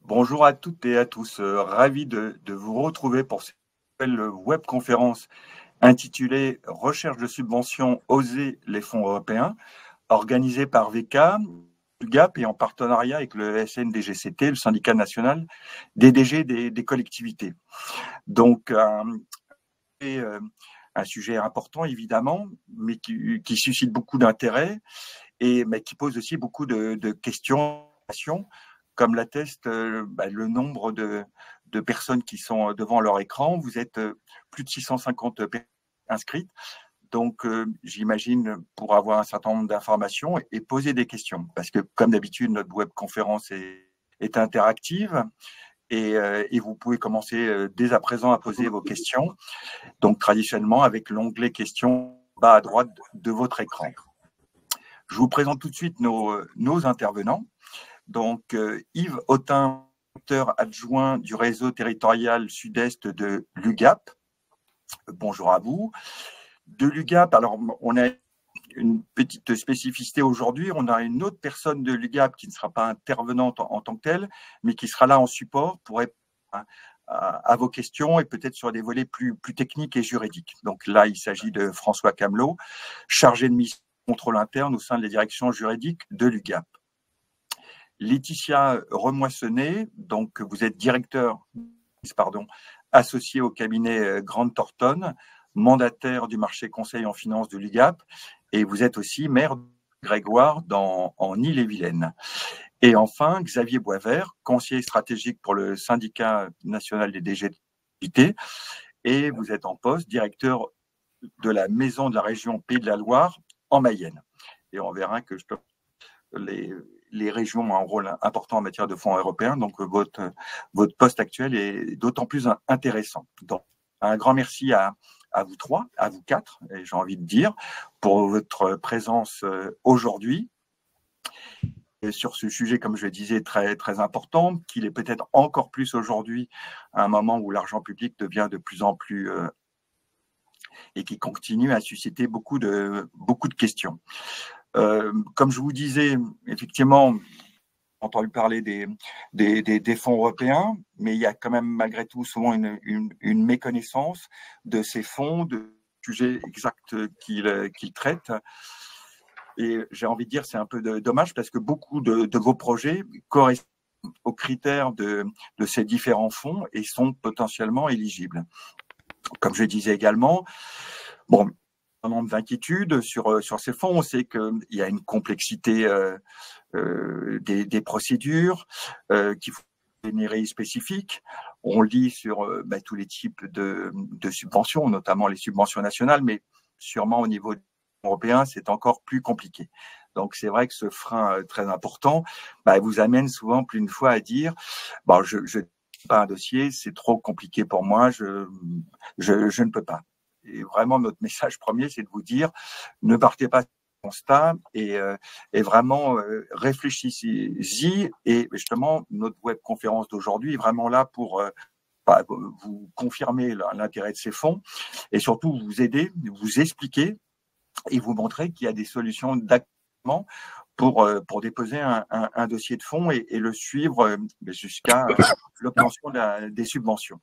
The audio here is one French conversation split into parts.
Bonjour à toutes et à tous, ravi de vous retrouver pour cette nouvelle webconférence intitulée Recherche de subventions, oser les fonds européens, organisée par VK, UGAP et en partenariat avec le SNDGCT, le syndicat national des DG des collectivités. Donc, un sujet important évidemment, mais qui suscite beaucoup d'intérêt mais qui pose aussi beaucoup de questions, comme l'atteste le nombre de personnes qui sont devant leur écran. Vous êtes plus de 650 personnes inscrites. Donc, j'imagine, pour avoir un certain nombre d'informations et poser des questions. Parce que, comme d'habitude, notre webconférence est interactive et vous pouvez commencer dès à présent à poser vos questions. Donc, traditionnellement, avec l'onglet questions bas à droite de votre écran. Je vous présente tout de suite nos intervenants. Donc, Yves Autin, directeur adjoint du réseau territorial sud-est de l'UGAP. Bonjour à vous. De l'UGAP, alors on a une petite spécificité aujourd'hui. On a une autre personne de l'UGAP qui ne sera pas intervenante en tant que telle, mais qui sera là en support pour répondre à vos questions et peut-être sur des volets plus techniques et juridiques. Donc là, il s'agit de François Camelot, chargé de mission contrôle interne au sein de la direction juridique de l'UGAP. Laetitia Remoissonnet, donc vous êtes associé au cabinet Grant Thornton, mandataire du marché conseil en finance de l'UGAP, et vous êtes aussi maire de Grégoire en Ille-et-Vilaine. Et enfin, Xavier Boisvert, conseiller stratégique pour le syndicat national des DG de l'activité, et vous êtes en poste directeur de la maison de la région Pays de la Loire en Mayenne. Et on verra que les régions ont un rôle important en matière de fonds européens, donc votre poste actuel est d'autant plus intéressant. Donc, un grand merci à vous trois, à vous quatre, et j'ai envie de dire, pour votre présence aujourd'hui sur ce sujet, comme je le disais, très, très important, qu'il est peut-être encore plus aujourd'hui, à un moment où l'argent public devient de plus en plus et qui continue à susciter beaucoup de questions. Comme je vous disais, effectivement, entendu parler des fonds européens, mais il y a quand même malgré tout souvent une méconnaissance de ces fonds, de sujets exacts qu'ils traitent. Et j'ai envie de dire, c'est un peu dommage parce que beaucoup de vos projets correspondent aux critères de ces différents fonds et sont potentiellement éligibles. Comme je disais également, bon, un nombre d'inquiétudes sur ces fonds. On sait qu'il y a une complexité des procédures qui font des mairies spécifiques. On lit sur tous les types de subventions, notamment les subventions nationales, mais sûrement au niveau européen, c'est encore plus compliqué. Donc, c'est vrai que ce frein très important vous amène souvent plus d'une fois à dire je ne pas un dossier, c'est trop compliqué pour moi, je ne peux pas. Et vraiment, notre message premier, c'est de vous dire, ne partez pas constat et vraiment réfléchissez-y. Et justement, notre webconférence d'aujourd'hui est vraiment là pour vous confirmer l'intérêt de ces fonds et surtout vous aider, vous expliquer et vous montrer qu'il y a des solutions d'accompagnement pour déposer un dossier de fonds et le suivre jusqu'à l'obtention des subventions.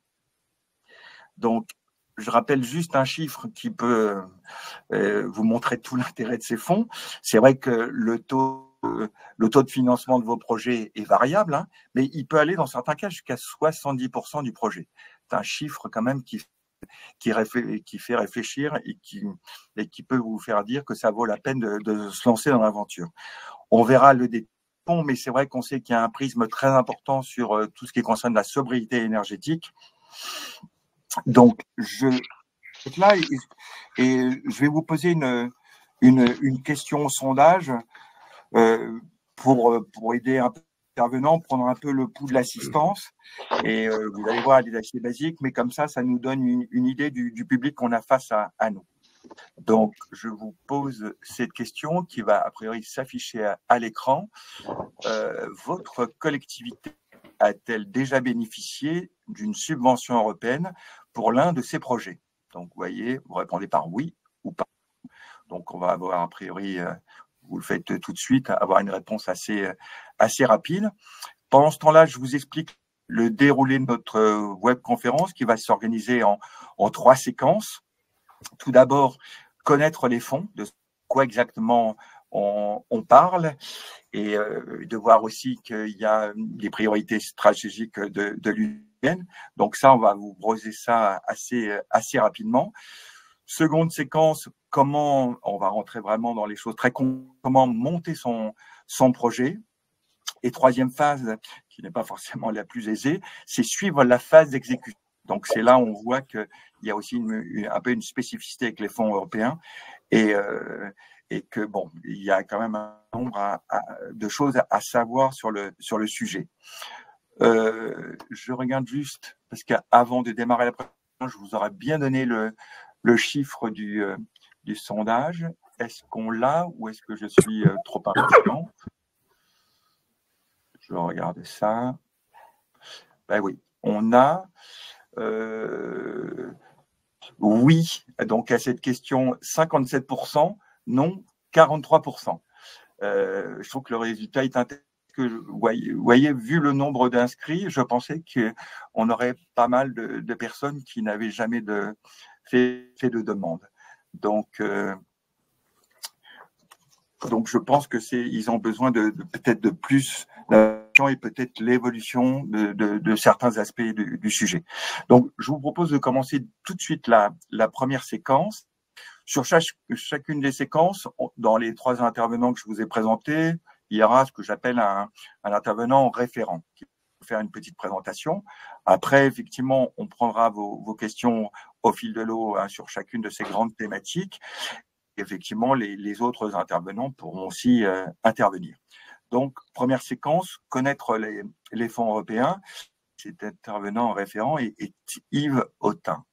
Donc, je rappelle juste un chiffre qui peut vous montrer tout l'intérêt de ces fonds. C'est vrai que le taux de financement de vos projets est variable, mais il peut aller dans certains cas jusqu'à 70% du projet. C'est un chiffre quand même qui fait réfléchir et qui peut vous faire dire que ça vaut la peine de se lancer dans l'aventure. On verra le détail, mais c'est vrai qu'on sait qu'il y a un prisme très important sur tout ce qui concerne la sobriété énergétique. Donc, je vais là et je vais vous poser une question au sondage pour aider un peu l'intervenant, prendre un peu le pouls de l'assistance. Et vous allez voir, elle est assez basique, mais comme ça nous donne une idée du public qu'on a face à nous. Donc, je vous pose cette question qui va a priori s'afficher à l'écran. Votre collectivité a-t-elle déjà bénéficié d'une subvention européenne pour l'un de ces projets? Donc, vous voyez, vous répondez par oui ou pas. Donc, on va avoir a priori, vous le faites tout de suite, avoir une réponse assez rapide. Pendant ce temps-là, je vous explique le déroulé de notre webconférence qui va s'organiser en 3 séquences. Tout d'abord, connaître les fonds, de quoi exactement on parle, et de voir aussi qu'il y a des priorités stratégiques de l'Union. Donc ça, on va vous broser ça assez rapidement. Seconde séquence, comment, on va rentrer vraiment dans les choses très comment monter son projet. Et troisième phase, qui n'est pas forcément la plus aisée, c'est suivre la phase d'exécution. Donc c'est là où on voit qu'il y a aussi un peu une spécificité avec les fonds européens et que bon, il y a quand même un nombre de choses à savoir sur le sujet. Je regarde juste parce qu'avant de démarrer la présentation, je vous aurais bien donné le chiffre du sondage. Est-ce qu'on l'a ou est-ce que je suis trop impatient? Je regarde ça. Ben oui, on a oui, donc à cette question, 57%, non, 43%. Je trouve que le résultat est intéressant. Vous voyez, vu le nombre d'inscrits, je pensais qu'on aurait pas mal de personnes qui n'avaient jamais fait de demande. Donc je pense que ils ont besoin peut-être de plus et peut-être l'évolution de certains aspects du sujet. Donc, je vous propose de commencer tout de suite la première séquence. Sur chacune des séquences, dans les 3 intervenants que je vous ai présentés, il y aura ce que j'appelle un intervenant référent qui va faire une petite présentation. Après, effectivement, on prendra vos questions au fil de l'eau sur chacune de ces grandes thématiques. Effectivement, les autres intervenants pourront aussi intervenir. Donc, première séquence, connaître les fonds européens. Cet intervenant référent est Yves Autin.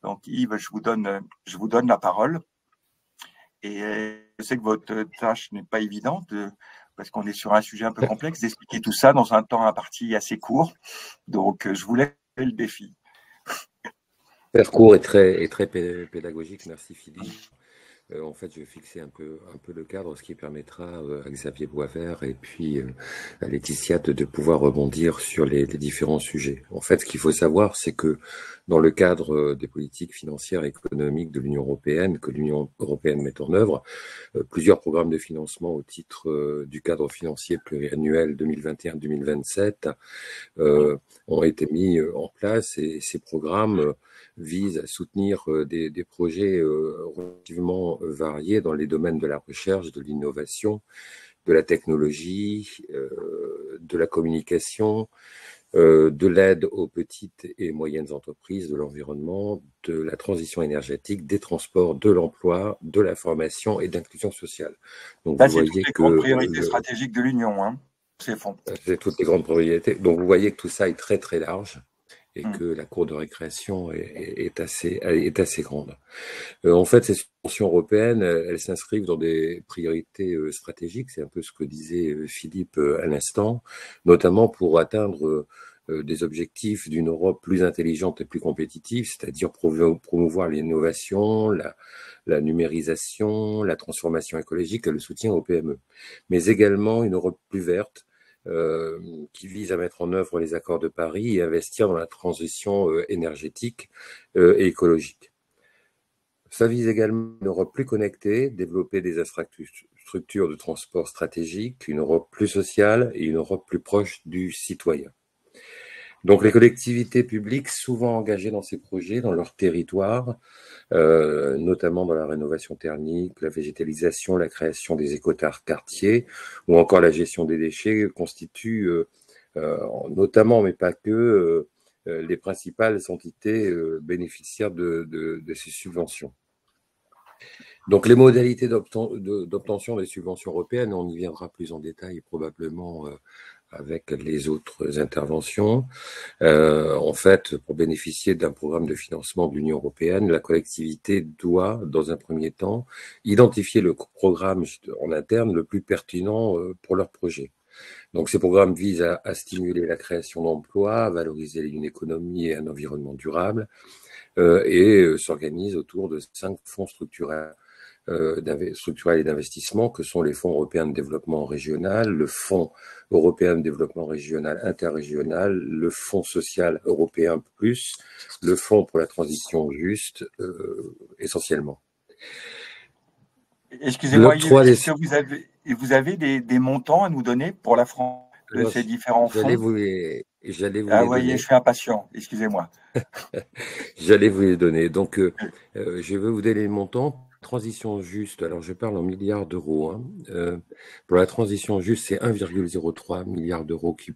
Donc, Yves, je vous donne la parole. Et je sais que votre tâche n'est pas évidente parce qu'on est sur un sujet un peu complexe, d'expliquer tout ça dans un temps imparti assez court. Donc, je vous laisse le défi. Faire court et très pédagogique. Merci Philippe. En fait, je vais fixer un peu le cadre, ce qui permettra à Xavier Boisvert et puis à Laetitia de pouvoir rebondir sur les différents sujets. En fait, ce qu'il faut savoir, c'est que dans le cadre des politiques financières et économiques de l'Union européenne, que l'Union européenne met en œuvre, plusieurs programmes de financement au titre du cadre financier pluriannuel 2021-2027 ont été mis en place, et ces programmes vise à soutenir des projets relativement variés dans les domaines de la recherche, de l'innovation, de la technologie, de la communication, de l'aide aux petites et moyennes entreprises, de l'environnement, de la transition énergétique, des transports, de l'emploi, de la formation et d'inclusion sociale. Donc, là, c'est toutes les grandes priorités stratégiques de l'Union, hein, ces fonds. C'est toutes les grandes priorités. Donc, vous voyez que tout ça est très, très large et que la cour de récréation est assez grande. En fait, ces subventions européennes, elles s'inscrivent dans des priorités stratégiques, c'est un peu ce que disait Philippe à l'instant, notamment pour atteindre des objectifs d'une Europe plus intelligente et plus compétitive, c'est-à-dire promouvoir l'innovation, la numérisation, la transformation écologique et le soutien aux PME, mais également une Europe plus verte, qui vise à mettre en œuvre les accords de Paris et investir dans la transition énergétique et écologique. Ça vise également une Europe plus connectée, développer des infrastructures de transport stratégiques, une Europe plus sociale et une Europe plus proche du citoyen. Donc les collectivités publiques, souvent engagées dans ces projets, dans leur territoire, notamment dans la rénovation thermique, la végétalisation, la création des écoquartiers ou encore la gestion des déchets, constituent notamment, mais pas que, les principales entités bénéficiaires de ces subventions. Donc les modalités d'obtention des subventions européennes, on y viendra plus en détail probablement avec les autres interventions. En fait, pour bénéficier d'un programme de financement de l'Union européenne, la collectivité doit, dans un premier temps, identifier le programme en interne le plus pertinent pour leur projet. Donc, ces programmes visent à stimuler la création d'emplois, à valoriser une économie et un environnement durable, et s'organisent autour de 5 fonds structurels structurels et d'investissement, que sont les fonds européens de développement régional, le fonds européen de développement régional interrégional, le fonds social européen plus, le fonds pour la transition juste, essentiellement. Excusez-moi Yves, est-ce que vous avez des montants à nous donner pour la France de ces différents J'allais fonds? vous les Ah, voyez, donner. je suis impatient, excusez-moi. J'allais vous les donner. Donc, je vais vous donner les montants. Transition juste, alors je parle en milliards d'euros. Hein. Pour la transition juste, c'est 1,03 milliard d'euros qui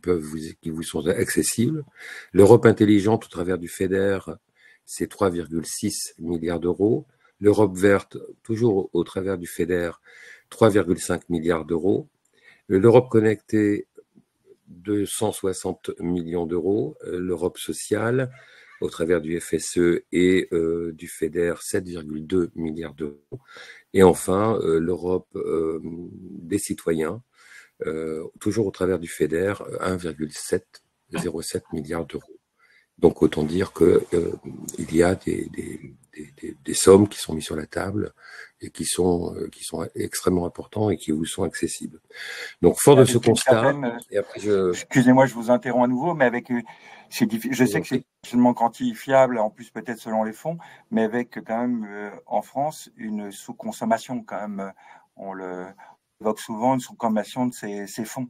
vous sont accessibles. L'Europe intelligente au travers du FEDER, c'est 3,6 milliards d'euros. L'Europe verte, toujours au travers du FEDER, 3,5 milliards d'euros. L'Europe connectée, 260 millions d'euros. L'Europe sociale, au travers du FSE et du FEDER, 7,2 milliards d'euros. Et enfin, l'Europe des citoyens, toujours au travers du FEDER, 1,707 milliards d'euros. Donc autant dire que il y a des sommes qui sont mises sur la table et qui sont extrêmement importantes et qui vous sont accessibles. Donc fort de ce Avec une constat, certaine, et après excusez-moi, je vous interromps à nouveau, mais avec, je sais que c'est difficilement quantifiable, en plus peut-être selon les fonds, mais avec quand même en France une sous-consommation quand même. On le évoque souvent, une sous-consommation de ces fonds.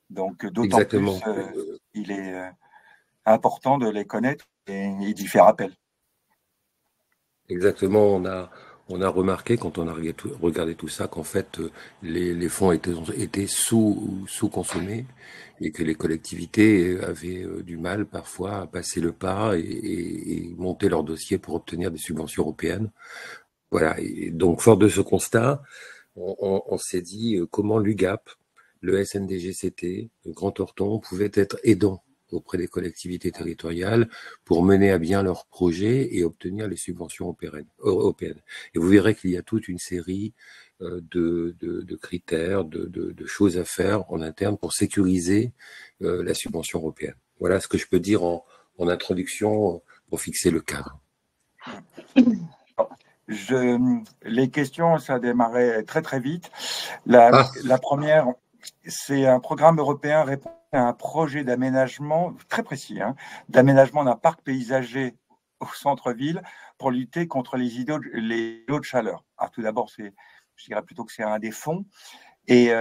Donc d'autant plus, exactement. il est important de les connaître et d'y faire appel. Exactement, on a remarqué quand on a regardé tout ça qu'en fait les fonds étaient sous-consommés et que les collectivités avaient du mal parfois à passer le pas et monter leur dossier pour obtenir des subventions européennes. Voilà, et donc fort de ce constat, on s'est dit comment l'UGAP, le SNDGCT, le Grand Horton pouvaient être aidants auprès des collectivités territoriales pour mener à bien leurs projets et obtenir les subventions européennes. Et vous verrez qu'il y a toute une série de critères, de choses à faire en interne pour sécuriser la subvention européenne. Voilà ce que je peux dire en introduction pour fixer le cadre. Les questions, ça a démarré très très vite. La première, c'est un programme européen répond à un projet d'aménagement très précis, hein, d'aménagement d'un parc paysager au centre-ville pour lutter contre les îlots de chaleur. Alors tout d'abord, je dirais plutôt que c'est un des fonds. Et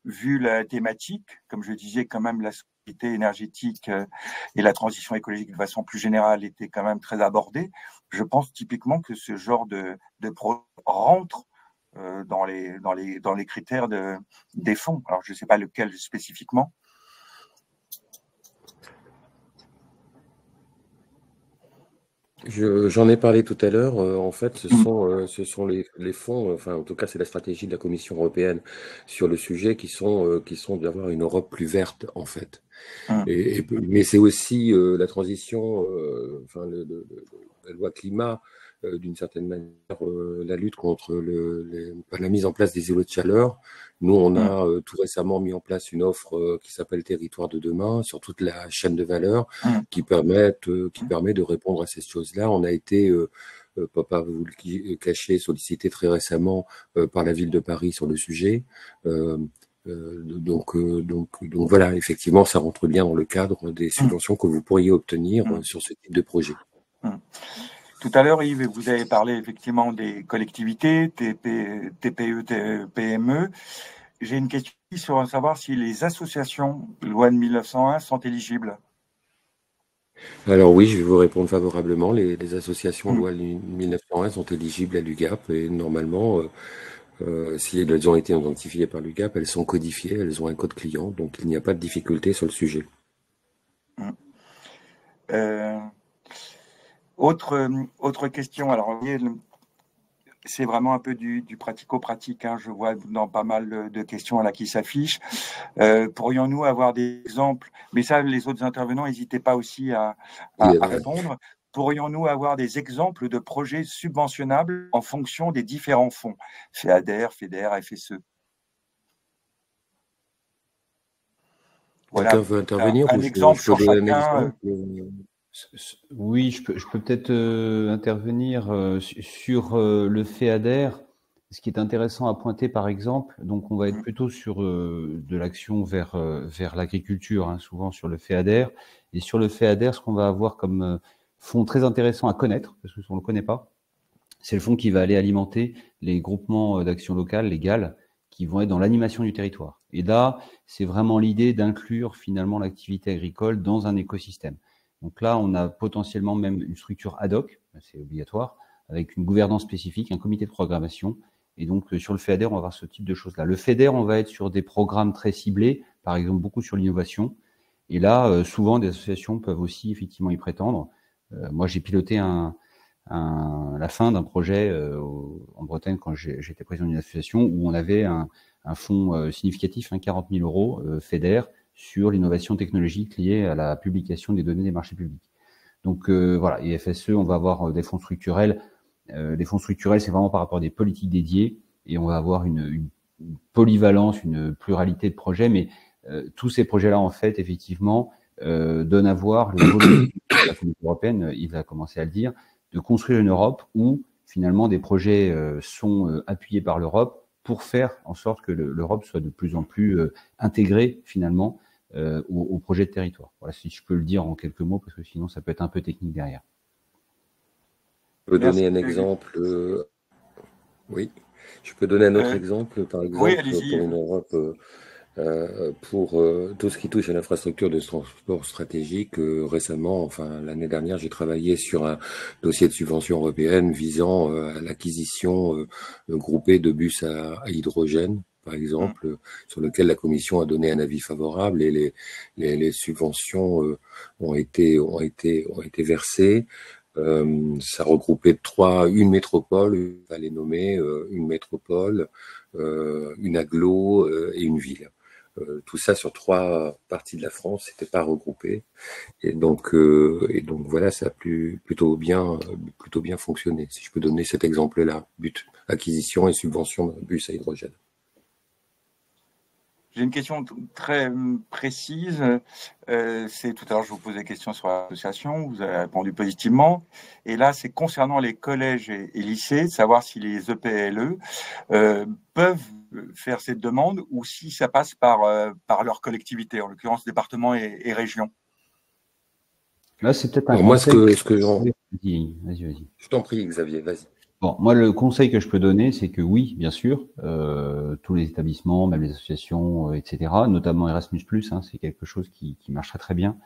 vu la thématique, comme je disais, quand même la sobriété énergétique et la transition écologique de façon plus générale était quand même très abordée. Je pense typiquement que ce genre de projet rentre dans les critères des fonds. Alors je ne sais pas lequel spécifiquement. J'en ai parlé tout à l'heure. En fait, ce sont les fonds, enfin, en tout cas, c'est la stratégie de la Commission européenne sur le sujet qui sont d'avoir une Europe plus verte, en fait. Mais c'est aussi la transition, enfin, la loi climat, d'une certaine manière, la lutte contre la mise en place des îlots de chaleur. Nous, on a tout récemment mis en place une offre qui s'appelle Territoire de demain sur toute la chaîne de valeur qui permet de répondre à ces choses-là. On a été, pas vous le cacher, sollicité très récemment par la ville de Paris sur le sujet. Donc voilà, effectivement, ça rentre bien dans le cadre des subventions que vous pourriez obtenir sur ce type de projet. Tout à l'heure, Yves, vous avez parlé effectivement des collectivités, TPE, PME. J'ai une question sur savoir si les associations, loi de 1901, sont éligibles. Alors oui, je vais vous répondre favorablement. Les associations loi 1901 sont éligibles à l'UGAP et normalement, si elles ont été identifiées par l'UGAP, elles sont codifiées, elles ont un code client, donc il n'y a pas de difficulté sur le sujet. Autre question. Alors, c'est vraiment un peu du pratico-pratique. Hein. Je vois dans pas mal de questions là qui s'affichent. Pourrions-nous avoir des exemples? Mais ça, les autres intervenants, n'hésitez pas aussi à répondre. Pourrions-nous avoir des exemples de projets subventionnables en fonction des différents fonds? FEADER, FEDER, FSE. Voilà. Quelqu'un veut intervenir un exemple sur chacun. Oui, je peux peut-être intervenir sur le FEADER. Ce qui est intéressant à pointer, par exemple, donc on va être plutôt sur de l'action vers l'agriculture, hein, souvent sur le FEADER. Et sur le FEADER, ce qu'on va avoir comme fonds très intéressant à connaître, parce que on ne le connaît pas, c'est le fonds qui va aller alimenter les groupements d'action locale, les GAL, qui vont être dans l'animation du territoire. Et là, c'est vraiment l'idée d'inclure finalement l'activité agricole dans un écosystème. Donc là, on a potentiellement même une structure ad hoc, c'est obligatoire, avec une gouvernance spécifique, un comité de programmation. Et donc, sur le FEADER, on va avoir ce type de choses-là. Le FEDER, on va être sur des programmes très ciblés, par exemple beaucoup sur l'innovation. Et là, souvent, des associations peuvent aussi effectivement y prétendre. Moi, j'ai piloté la fin d'un projet en Bretagne quand j'étais président d'une association où on avait un fonds significatif, 40 000 euros FEDER, sur l'innovation technologique liée à la publication des données des marchés publics. Donc voilà, et FSE, on va avoir des fonds structurels. Les fonds structurels, c'est vraiment par rapport à des politiques dédiées, et on va avoir une polyvalence, une pluralité de projets, mais tous ces projets-là, en fait, effectivement, donnent à voir la volonté de la Commission européenne, il a commencé à le dire, de construire une Europe où finalement des projets sont appuyés par l'Europe pour faire en sorte que l'Europe soit de plus en plus intégrée finalement au projet de territoire. Voilà, si je peux le dire en quelques mots, parce que sinon ça peut être un peu technique derrière. Je peux donner un exemple. Oui, je peux donner un autre exemple, par exemple, oui, pour une Europe, pour tout ce qui touche à l'infrastructure de transport stratégique. Récemment, enfin l'année dernière, j'ai travaillé sur un dossier de subvention européenne visant à l'acquisition groupée de bus à hydrogène, par exemple, sur lequel la Commission a donné un avis favorable, et les subventions ont été versées. Ça regroupait une métropole, on va les nommer, une métropole, une agglo et une ville. Tout ça sur 3 parties de la France, c'était pas regroupé, et donc voilà, ça a plutôt bien fonctionné. Si je peux donner cet exemple-là, but acquisition et subvention d'un bus à hydrogène. J'ai une question très précise. C'est tout à l'heure, je vous posais des questions sur l'association, vous avez répondu positivement. Et là, c'est concernant les collèges et lycées, de savoir si les EPLE peuvent faire cette demande ou si ça passe par leur collectivité, en l'occurrence département et région. Là, c'est peut-être un moi, conseil. ce que j'en... Vas-y. Je t'en prie, Xavier, vas-y. Bon, moi, le conseil que je peux donner, c'est que oui, bien sûr, tous les établissements, même les associations, etc., notamment Erasmus+, hein, c'est quelque chose qui marche très très bien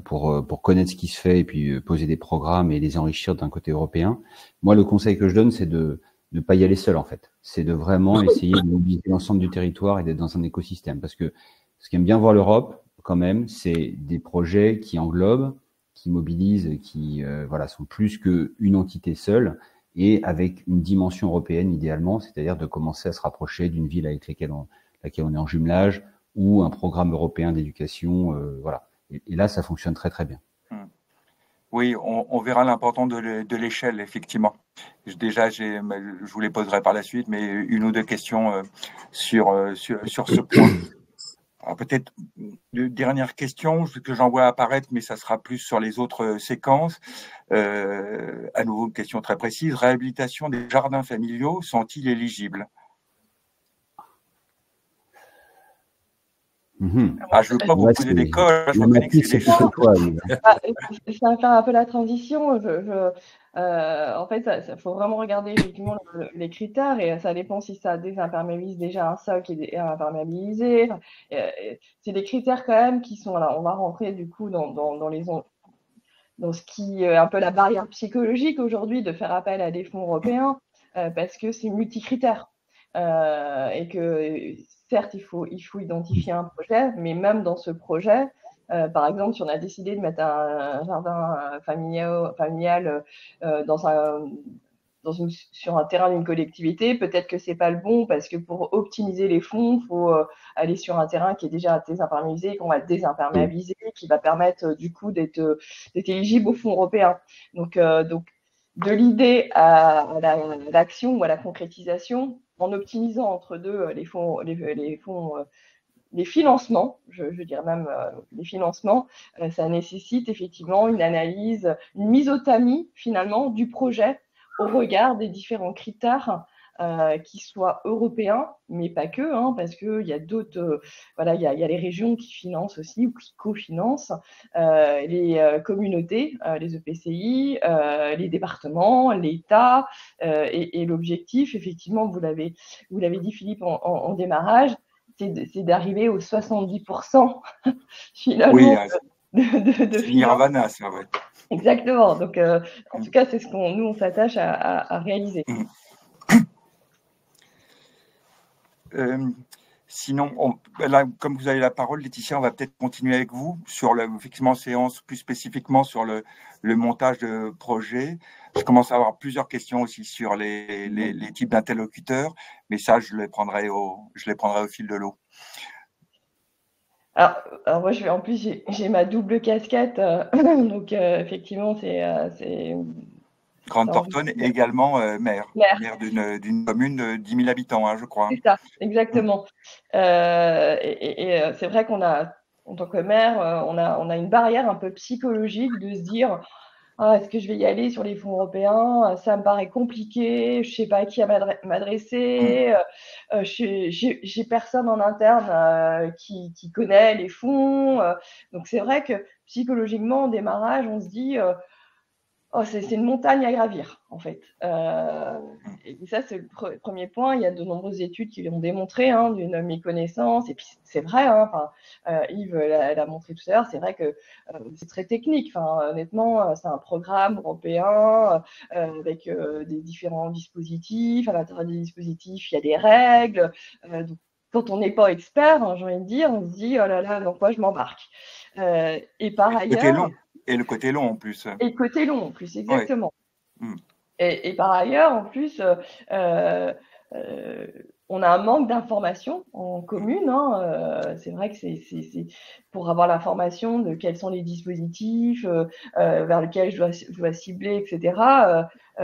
pour connaître ce qui se fait et puis poser des programmes et les enrichir d'un côté européen. Moi, le conseil que je donne, c'est de ne pas y aller seul, en fait. C'est de vraiment essayer de mobiliser l'ensemble du territoire et d'être dans un écosystème. Parce que ce qu'aime bien voir l'Europe, quand même, c'est des projets qui englobent, qui mobilisent, qui voilà, sont plus qu'une entité seule, et avec une dimension européenne idéalement, c'est-à-dire de commencer à se rapprocher d'une ville avec laquelle on est en jumelage, ou un programme européen d'éducation, voilà. Et là, ça fonctionne très très bien. Oui, on verra l'importance de l'échelle, effectivement. Déjà, je vous les poserai par la suite, mais une ou deux questions sur ce point. Alors peut-être une dernière question que j'en vois apparaître, mais ça sera plus sur les autres séquences. À nouveau, une question très précise. Réhabilitation des jardins familiaux sont-ils éligibles? Je ne veux pas vous poser des cols. Je reconnais que c'est des ça va faire un peu la transition. En fait, il faut vraiment regarder effectivement les critères, et ça dépend si ça désimperméabilise déjà un sol qui est imperméabilisé. C'est des critères quand même qui sont là. On va rentrer du coup dans ce qui est un peu la barrière psychologique aujourd'hui de faire appel à des fonds européens, parce que c'est multicritère. Et que certes, il faut identifier un projet, mais même dans ce projet, par exemple, si on a décidé de mettre un jardin familial sur un terrain d'une collectivité, peut-être que c'est pas le bon, parce que pour optimiser les fonds, il faut aller sur un terrain qui est déjà désimperméabilisé, qu'on va désimperméabiliser, qui va permettre du coup d'être éligible aux fonds européens. Donc de l'idée à l'action ou à la concrétisation, en optimisant entre deux les fonds les financements, je dirais même les financements, ça nécessite effectivement une analyse, une mise au tamis finalement du projet au regard des différents critères qui soient européens, mais pas que, hein, parce qu'il y a d'autres, voilà, il y a les régions qui financent aussi ou qui cofinancent, les communautés, les EPCI, les départements, l'État, et l'objectif, effectivement, vous l'avez dit Philippe en démarrage, c'est d'arriver aux 70% finalement de Nirvana, ça, ouais. Exactement. Donc, en tout cas, c'est ce qu'on nous on s'attache à réaliser. Sinon, là, comme vous avez la parole, Laetitia, on va peut-être continuer avec vous sur effectivement séance plus spécifiquement sur le montage de projet. Je commence à avoir plusieurs questions aussi sur les types d'interlocuteurs, mais ça, je les prendrai au fil de l'eau. Alors moi, en plus, j'ai ma double casquette, donc effectivement, c'est Grande Tortonne est également maire d'une commune de 10 000 habitants, hein, je crois. C'est ça, exactement. Et c'est vrai qu'on a, en tant que maire, on a une barrière un peu psychologique de se dire est-ce que je vais y aller sur les fonds européens? Ça me paraît compliqué, je sais pas à qui m'adresser, j'ai personne en interne qui connaît les fonds. Donc c'est vrai que psychologiquement, au démarrage, on se dit c'est une montagne à gravir, en fait. Et ça, c'est le premier point. Il y a de nombreuses études qui l'ont démontré, hein, d'une méconnaissance. Et puis, c'est vrai, hein, Yves l'a montré tout à l'heure, c'est vrai que c'est très technique. Honnêtement, c'est un programme européen avec des différents dispositifs. À l'intérieur des dispositifs, il y a des règles. Donc, quand on n'est pas expert, hein, j'ai envie de dire, on se dit, oh là là, dans quoi je m'embarque. Et par ailleurs... Et le côté long en plus. Et le côté long en plus, exactement. Ouais. Et par ailleurs, en plus, on a un manque d'informations en commune. Hein. C'est vrai que c'est pour avoir l'information de quels sont les dispositifs vers lesquels je dois cibler, etc.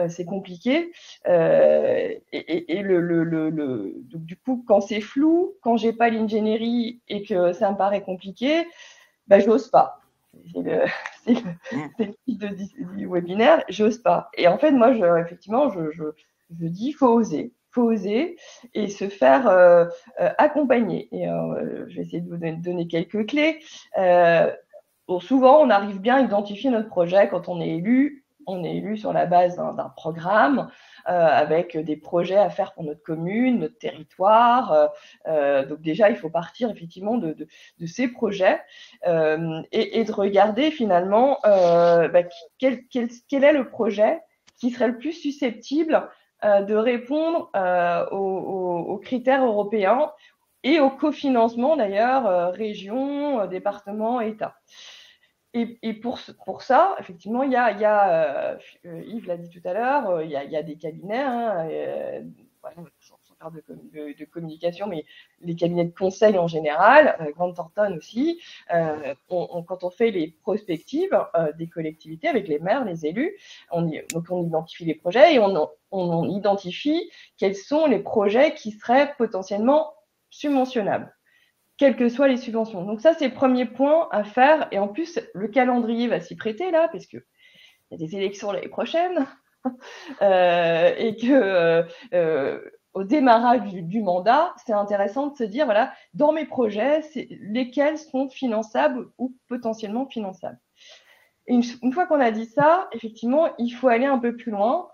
C'est compliqué. Donc, du coup, quand c'est flou, quand j'ai pas l'ingénierie et que ça me paraît compliqué, j'ose pas. C'est le type du webinaire, j'ose pas. Et en fait, moi, effectivement, je dis, faut oser et se faire accompagner. Et je vais essayer de vous donner quelques clés. Souvent, on arrive bien à identifier notre projet quand on est élu. On est élu sur la base d'un programme avec des projets à faire pour notre commune, notre territoire. Donc déjà, il faut partir effectivement de ces projets et de regarder finalement quel est le projet qui serait le plus susceptible de répondre aux critères européens et au cofinancement d'ailleurs, région, département, État. Et pour ça, effectivement, il y a Yves l'a dit tout à l'heure, il y a des cabinets, sans faire de communication, mais les cabinets de conseil en général, Grande Tortonne aussi, quand on fait les prospectives des collectivités avec les maires, les élus, donc on identifie les projets et on identifie quels sont les projets qui seraient potentiellement subventionnables, quelles que soient les subventions. Donc ça, c'est le premier point à faire. Et en plus, le calendrier va s'y prêter là, parce qu'il y a des élections l'année prochaine. Et que au démarrage du mandat, c'est intéressant de se dire, voilà, dans mes projets, lesquels seront finançables ou potentiellement finançables. Et une fois qu'on a dit ça, effectivement, il faut aller un peu plus loin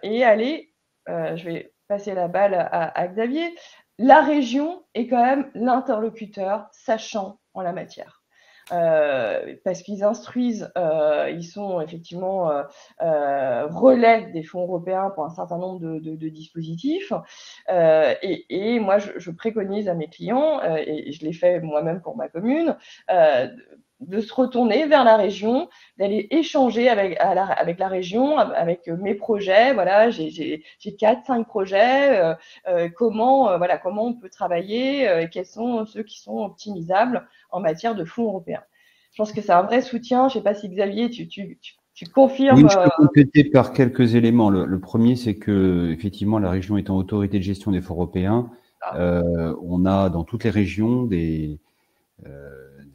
et aller, je vais passer la balle à Xavier, la région est quand même l'interlocuteur sachant en la matière. Parce qu'ils instruisent, ils sont effectivement relais des fonds européens pour un certain nombre de dispositifs. Et moi, je préconise à mes clients, et je l'ai fait moi-même pour ma commune, de se retourner vers la région, d'aller échanger avec la région, avec mes projets. Voilà, j'ai 4-5 projets. Comment on peut travailler, quels sont ceux qui sont optimisables en matière de fonds européens. Je pense que c'est un vrai soutien. Je ne sais pas si Xavier, tu confirmes. Oui, je peux compléter par quelques éléments. Le premier, c'est que effectivement, la région étant autorité de gestion des fonds européens, On a dans toutes les régions des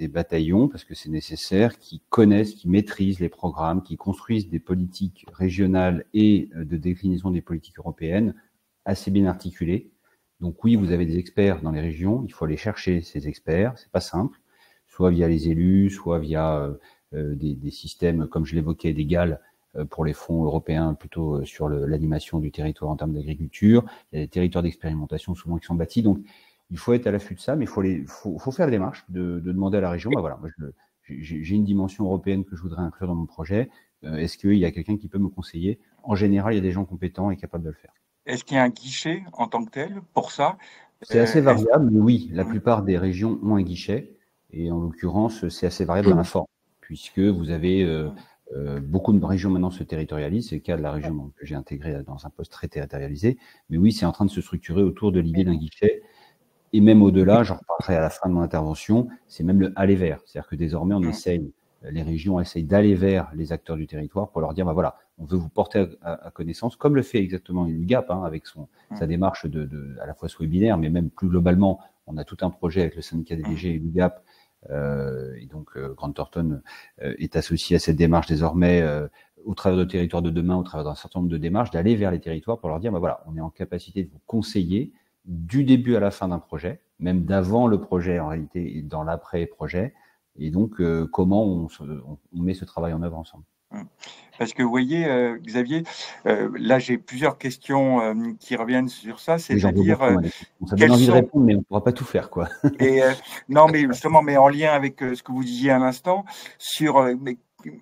bataillons, parce que c'est nécessaire, qui connaissent, qui maîtrisent les programmes, qui construisent des politiques régionales et de déclinaison des politiques européennes assez bien articulées. Donc oui, vous avez des experts dans les régions, il faut aller chercher ces experts, c'est pas simple, soit via les élus, soit via des systèmes, comme je l'évoquais, d'égal pour les fonds européens, plutôt sur l'animation du territoire en termes d'agriculture. Il y a des territoires d'expérimentation souvent qui sont bâtis, donc il faut être à l'affût de ça, mais il faut faire la démarche de demander à la région, bah voilà, moi j'ai une dimension européenne que je voudrais inclure dans mon projet, est-ce qu'il y a quelqu'un qui peut me conseiller? En général, il y a des gens compétents et capables de le faire. Est-ce qu'il y a un guichet en tant que tel pour ça? C'est assez variable, mais oui, la plupart des régions ont un guichet, et en l'occurrence, c'est assez variable dans la forme, puisque vous avez beaucoup de régions maintenant se territorialisent, c'est le cas de la région que j'ai intégrée dans un poste très territorialisé, mais oui, c'est en train de se structurer autour de l'idée d'un guichet, et même au-delà, j'en reparlerai à la fin de mon intervention, c'est même le aller vers, c'est-à-dire que désormais on essaye, les régions essayent d'aller vers les acteurs du territoire pour leur dire, bah voilà, on veut vous porter à connaissance, comme le fait exactement l'UGAP, hein, avec sa démarche à la fois ce webinaire, mais même plus globalement, on a tout un projet avec le syndicat des DG et l'UGAP, et donc Grant Thornton est associé à cette démarche désormais au travers de territoires de demain, au travers d'un certain nombre de démarches, d'aller vers les territoires pour leur dire, bah voilà, on est en capacité de vous conseiller du début à la fin d'un projet, même d'avant le projet en réalité et dans l'après-projet, et donc comment on met ce travail en œuvre ensemble. Parce que vous voyez, Xavier, là j'ai plusieurs questions qui reviennent sur ça, c'est-à-dire ça donne envie de répondre, mais on ne pourra pas tout faire, quoi. Et non, mais justement, mais en lien avec ce que vous disiez à l'instant, sur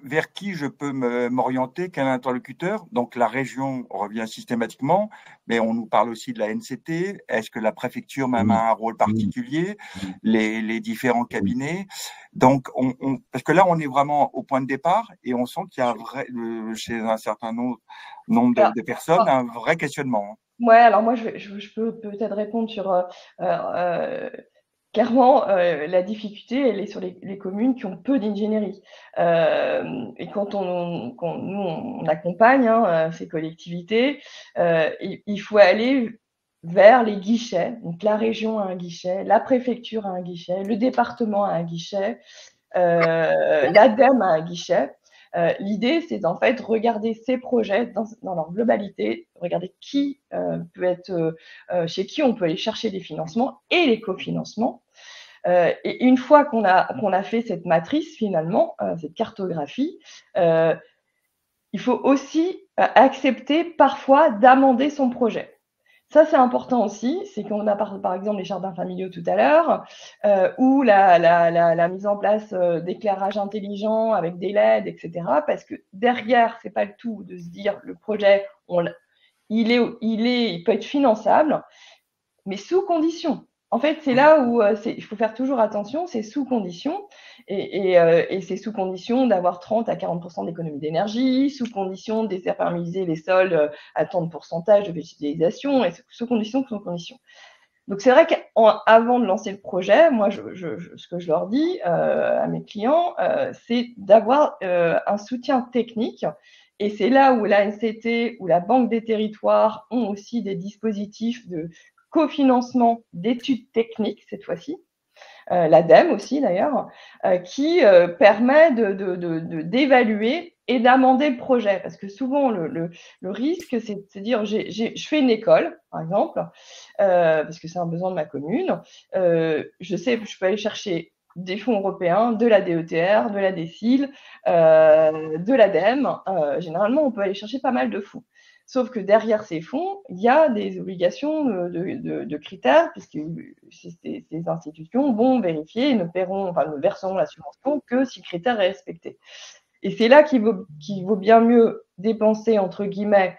vers qui je peux m'orienter, quel interlocuteur. Donc la région revient systématiquement, mais on nous parle aussi de la NCT. Est-ce que la préfecture même a un rôle particulier, les différents cabinets. Donc parce que là on est vraiment au point de départ et on sent qu'il y a chez un certain nombre de personnes un vrai questionnement. Ouais, alors moi je peux peut-être répondre sur clairement, la difficulté, elle est sur les communes qui ont peu d'ingénierie. Et quand nous, on accompagne ces collectivités, il faut aller vers les guichets. Donc la région a un guichet, la préfecture a un guichet, le département a un guichet, l'ADEME a un guichet. L'idée, c'est en fait regarder ces projets dans leur globalité, regarder qui peut être, chez qui on peut aller chercher des financements et les cofinancements. Et une fois qu'on a fait cette matrice finalement, cette cartographie, il faut aussi accepter parfois d'amender son projet. Ça, c'est important aussi, c'est qu'on a par exemple les jardins familiaux tout à l'heure, ou la mise en place d'éclairage intelligent avec des LED, etc. Parce que derrière, c'est pas le tout de se dire le projet, il peut être finançable, mais sous condition. En fait, c'est là où il faut faire toujours attention, c'est sous condition, et c'est sous condition d'avoir 30 à 40% d'économie d'énergie, sous condition de déperméabiliser les sols à tant de pourcentage de végétalisation, et sous condition. Donc c'est vrai qu'avant de lancer le projet, moi, ce que je leur dis à mes clients, c'est d'avoir un soutien technique. Et c'est là où la NCT ou la Banque des territoires ont aussi des dispositifs de cofinancement d'études techniques cette fois-ci, l'ADEME aussi d'ailleurs, qui permet d'évaluer et d'amender le projet. Parce que souvent, le risque, c'est de se dire, je fais une école, par exemple, parce que c'est un besoin de ma commune. Je sais que je peux aller chercher des fonds européens, de la DETR, de la DSIL, de l'ADEME. Généralement, on peut aller chercher pas mal de fonds. Sauf que derrière ces fonds, il y a des obligations de critères, puisque ces institutions vont vérifier et ne verseront la subvention que si le critère est respecté. Et c'est là qu'il vaut bien mieux dépenser, entre guillemets,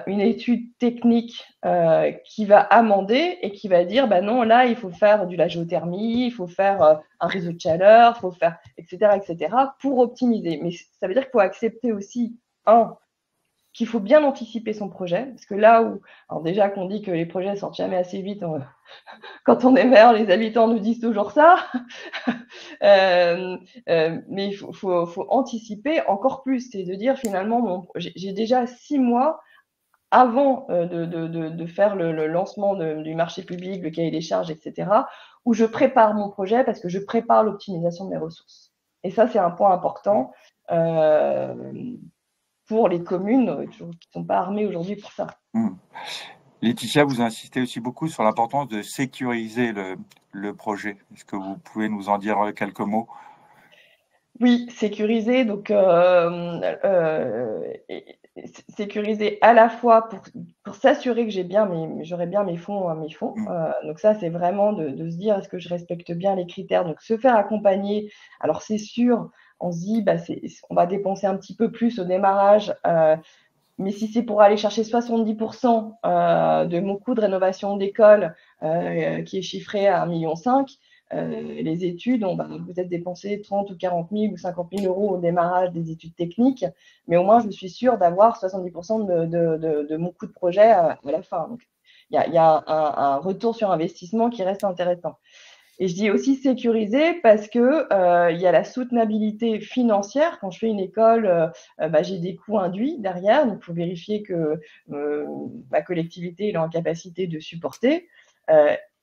une étude technique qui va amender et qui va dire, bah non, là, il faut faire de la géothermie, il faut faire un réseau de chaleur, il faut faire, etc., pour optimiser. Mais ça veut dire qu'il faut accepter aussi, qu'il faut bien anticiper son projet, parce que là où, alors déjà qu'on dit que les projets sortent jamais assez vite, quand on est maire, les habitants nous disent toujours ça, mais il faut anticiper encore plus, c'est de dire finalement, j'ai déjà 6 mois avant de faire le lancement du marché public, le cahier des charges, etc., où je prépare mon projet parce que je prépare l'optimisation de mes ressources. Et ça, c'est un point important pour les communes qui ne sont pas armées aujourd'hui pour ça. Laetitia, vous insistez aussi beaucoup sur l'importance de sécuriser le projet. Est-ce que vous pouvez nous en dire quelques mots? Oui, sécuriser, donc sécuriser à la fois pour s'assurer que j'aurai bien mes fonds. Donc ça, c'est vraiment de se dire, est-ce que je respecte bien les critères? Donc se faire accompagner. Alors c'est sûr, on se dit, on va dépenser un petit peu plus au démarrage, mais si c'est pour aller chercher 70% de mon coût de rénovation d'école qui est chiffré à 1,5 million, les études, on va peut-être dépenser 30 ou 40 000 ou 50 000 euros au démarrage des études techniques, mais au moins je suis sûre d'avoir 70% de mon coût de projet à la fin. Donc, il y a un retour sur investissement qui reste intéressant. Et je dis aussi sécuriser parce que il y a la soutenabilité financière. Quand je fais une école, j'ai des coûts induits derrière, donc il faut vérifier que ma collectivité est en capacité de supporter.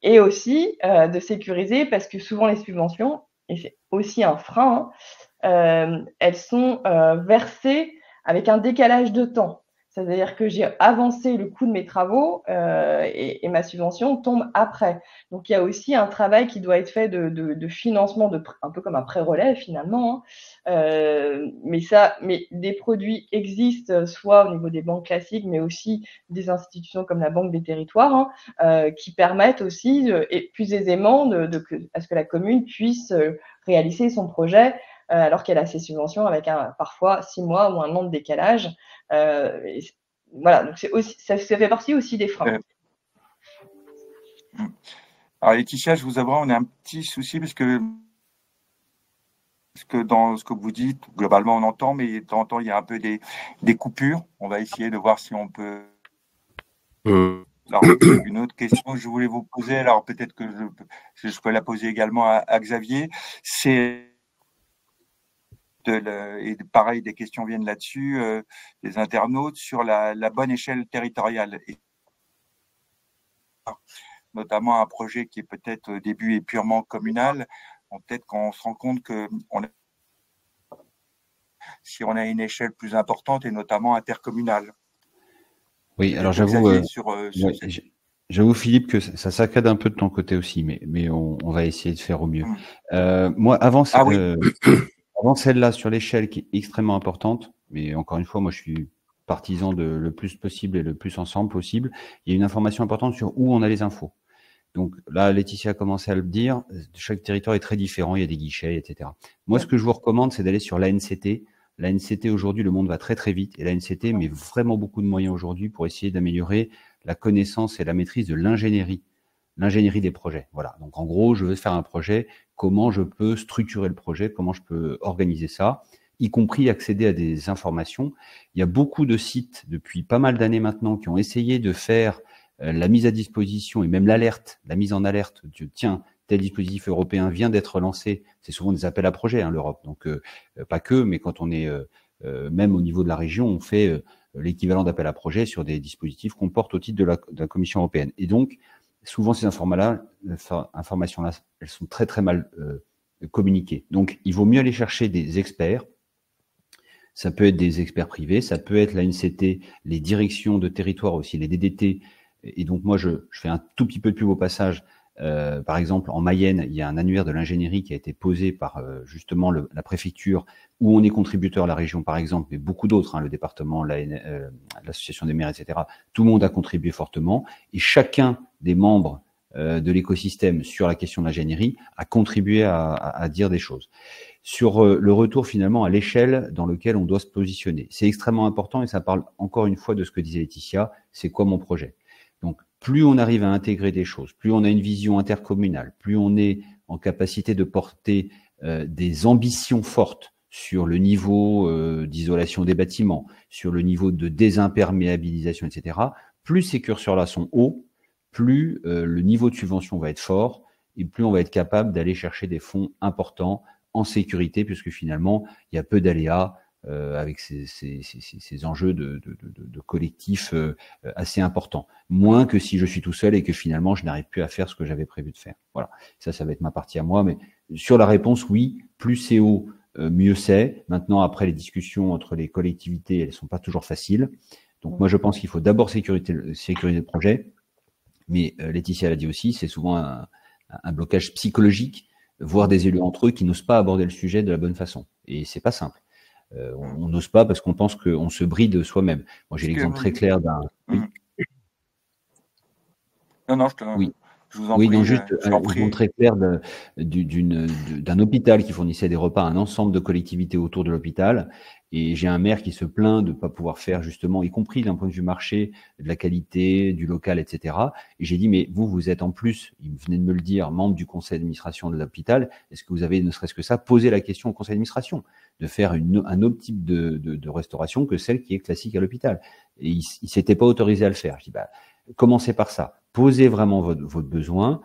Et aussi de sécuriser parce que souvent les subventions, et c'est aussi un frein, elles sont versées avec un décalage de temps. C'est-à-dire que j'ai avancé le coût de mes travaux et ma subvention tombe après. Donc, il y a aussi un travail qui doit être fait de financement, un peu comme un pré-relais finalement. Mais des produits existent, soit au niveau des banques classiques, mais aussi des institutions comme la Banque des Territoires, qui permettent aussi, et plus aisément, à ce que la commune puisse réaliser son projet alors qu'elle a ses subventions avec parfois 6 mois ou un an de décalage. Voilà, donc ça fait partie aussi des freins. Alors Laetitia, je vous avoue, on a un petit souci parce que dans ce que vous dites, globalement on entend, mais de temps en temps il y a un peu des coupures. On va essayer de voir si on peut. Alors, une autre question que je voulais vous poser, alors peut-être que je peux la poser également à Xavier, c'est et pareil, des questions viennent là-dessus, des internautes, sur la bonne échelle territoriale. Et notamment un projet qui est peut-être au début est purement communal, peut-être qu'on se rend compte que si on a une échelle plus importante et notamment intercommunale. Oui, alors j'avoue Philippe que ça saccade un peu de ton côté aussi, mais on va essayer de faire au mieux. Moi, avant celle-là sur l'échelle qui est extrêmement importante, mais encore une fois, moi je suis partisan de le plus possible et le plus ensemble possible, il y a une information importante sur où on a les infos. Donc là, Laetitia a commencé à le dire, chaque territoire est très différent, il y a des guichets, etc. Moi, ce que je vous recommande, c'est d'aller sur l'ANCT. L'ANCT, aujourd'hui, le monde va très très vite, et l'ANCT met vraiment beaucoup de moyens aujourd'hui pour essayer d'améliorer la connaissance et la maîtrise de l'ingénierie des projets. Voilà. Donc en gros, je veux faire un projet, comment je peux structurer le projet, comment je peux organiser ça, y compris accéder à des informations. Il y a beaucoup de sites depuis pas mal d'années maintenant qui ont essayé de faire la mise à disposition et même l'alerte, la mise en alerte de tiens, tel dispositif européen vient d'être lancé. C'est souvent des appels à projets, l'Europe. Donc pas que, mais quand on est même au niveau de la région, on fait l'équivalent d'appel à projet sur des dispositifs qu'on porte au titre de la Commission européenne. Et donc souvent ces informations-là, elles sont très très mal communiquées. Donc il vaut mieux aller chercher des experts. Ça peut être des experts privés, ça peut être l'ANCT, les directions de territoire aussi, les DDT. Et donc moi, je fais un tout petit peu de pub au passage. Par exemple, en Mayenne, il y a un annuaire de l'ingénierie qui a été posé par justement la préfecture, où on est contributeur, la région par exemple, mais beaucoup d'autres, le département, l'association des maires, etc. Tout le monde a contribué fortement, et chacun des membres de l'écosystème sur la question de l'ingénierie a contribué à dire des choses. Sur le retour finalement à l'échelle dans lequel on doit se positionner. C'est extrêmement important et ça parle encore une fois de ce que disait Laetitia, c'est quoi mon projet? Donc, plus on arrive à intégrer des choses, plus on a une vision intercommunale, plus on est en capacité de porter des ambitions fortes sur le niveau d'isolation des bâtiments, sur le niveau de désimperméabilisation, etc., plus ces curseurs-là sont hauts, plus le niveau de subvention va être fort et plus on va être capable d'aller chercher des fonds importants en sécurité, puisque finalement, il y a peu d'aléas. avec ces enjeux de collectif assez importants. Moins que si je suis tout seul et que finalement je n'arrive plus à faire ce que j'avais prévu de faire. Voilà, ça va être ma partie à moi. Mais sur la réponse, oui, plus c'est haut, mieux c'est. Maintenant, après, les discussions entre les collectivités, elles sont pas toujours faciles. Donc moi, je pense qu'il faut d'abord sécuriser le projet. Mais Laetitia l'a dit aussi, c'est souvent un blocage psychologique, voire des élus entre eux qui n'osent pas aborder le sujet de la bonne façon. Et c'est pas simple. On n'ose pas parce qu'on pense qu'on se bride soi-même. Moi, j'ai l'exemple très clair d'un. Oui. Non, oui. Je vous en prie. Non, juste un exemple très clair d'un hôpital qui fournissait des repas à un ensemble de collectivités autour de l'hôpital. Et j'ai un maire qui se plaint de ne pas pouvoir faire justement, y compris d'un point de vue marché, de la qualité, du local, etc. Et j'ai dit, mais vous êtes en plus, il venait de me le dire, membre du conseil d'administration de l'hôpital. Est-ce que vous avez, ne serait-ce que ça, posé la question au conseil d'administration de faire un autre type de restauration que celle qui est classique à l'hôpital? Et il s'était pas autorisé à le faire. Je dis, commencez par ça. Posez vraiment votre besoin,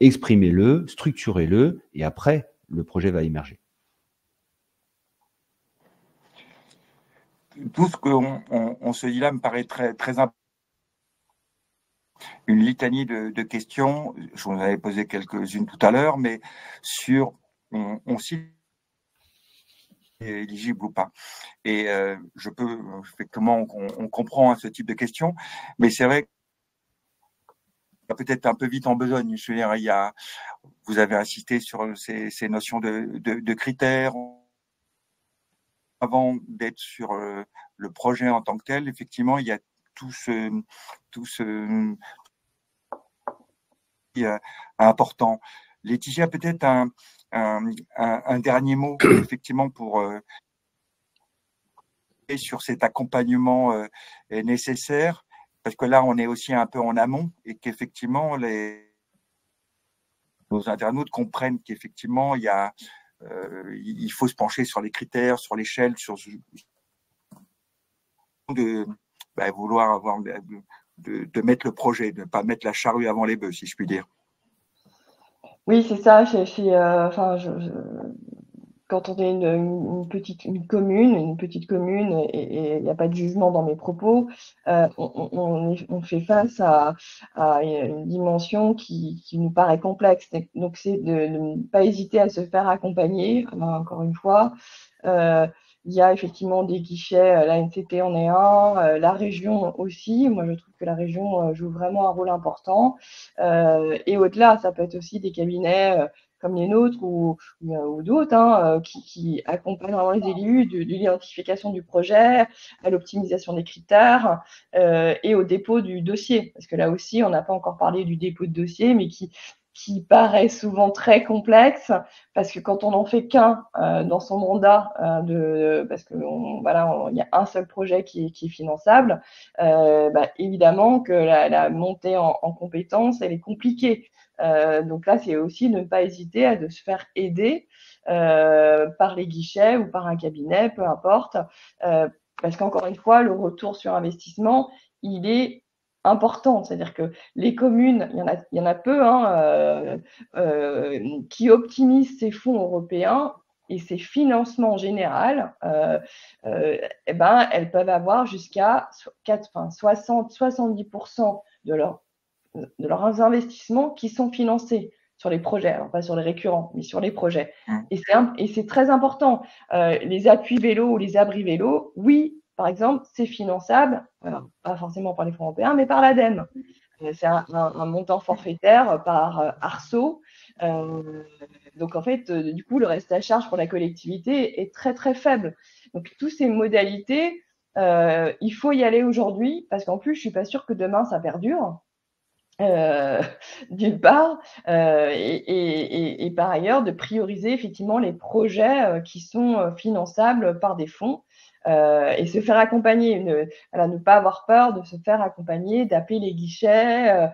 exprimez-le, structurez-le, et après, le projet va émerger. Tout ce qu'on se dit là me paraît très, très important. Une litanie de questions, je vous en avais posé quelques-unes tout à l'heure, mais sur on cite éligible ou pas. Et je peux, effectivement, on comprend ce type de questions, mais c'est vrai peut-être un peu vite en besogne. Je veux dire, vous avez insisté sur ces notions de critères. Avant d'être sur le projet en tant que tel, effectivement, il y a tout ce important. Laetitia, peut-être un dernier mot, effectivement, pour sur cet accompagnement nécessaire, parce que là, on est aussi un peu en amont et qu'effectivement, nos internautes comprennent qu'effectivement, il faut se pencher sur les critères, sur l'échelle, sur vouloir avoir de mettre le projet, de ne pas mettre la charrue avant les bœufs, si je puis dire. Oui, c'est ça. Quand on est une petite commune, et il n'y a pas de jugement dans mes propos, on fait face à une dimension qui nous paraît complexe. Donc, c'est de ne pas hésiter à se faire accompagner, encore une fois. Il y a effectivement des guichets, la NCT en est un, la région aussi. Moi, je trouve que la région joue vraiment un rôle important. Et au-delà, ça peut être aussi des cabinets comme les nôtres ou d'autres qui accompagnent vraiment les élus de l'identification du projet, à l'optimisation des critères et au dépôt du dossier. Parce que là aussi, on n'a pas encore parlé du dépôt de dossier, mais qui paraît souvent très complexe, parce que quand on n'en fait qu'un dans son mandat, parce que il y a un seul projet qui est finançable, évidemment que la montée en compétences, elle est compliquée. Donc là, c'est aussi ne pas hésiter à de se faire aider par les guichets ou par un cabinet, peu importe, parce qu'encore une fois, le retour sur investissement, il est important. C'est-à-dire que les communes, il y en a peu qui optimisent ces fonds européens et ces financements en général, elles peuvent avoir jusqu'à 60-70% de leurs investissements qui sont financés sur les projets, alors pas sur les récurrents, mais sur les projets. Et c'est très important. Les appuis vélos ou les abris vélos, oui, par exemple, c'est finançable, pas forcément par les fonds européens, mais par l'ADEME. C'est un montant forfaitaire par arceau. Donc, en fait, du coup, le reste à charge pour la collectivité est très, très faible. Donc, toutes ces modalités, il faut y aller aujourd'hui, parce qu'en plus, je ne suis pas sûre que demain, ça perdure. D'une part, et par ailleurs, de prioriser effectivement les projets qui sont finançables par des fonds. Et se faire accompagner, ne pas avoir peur de se faire accompagner, d'appeler les guichets,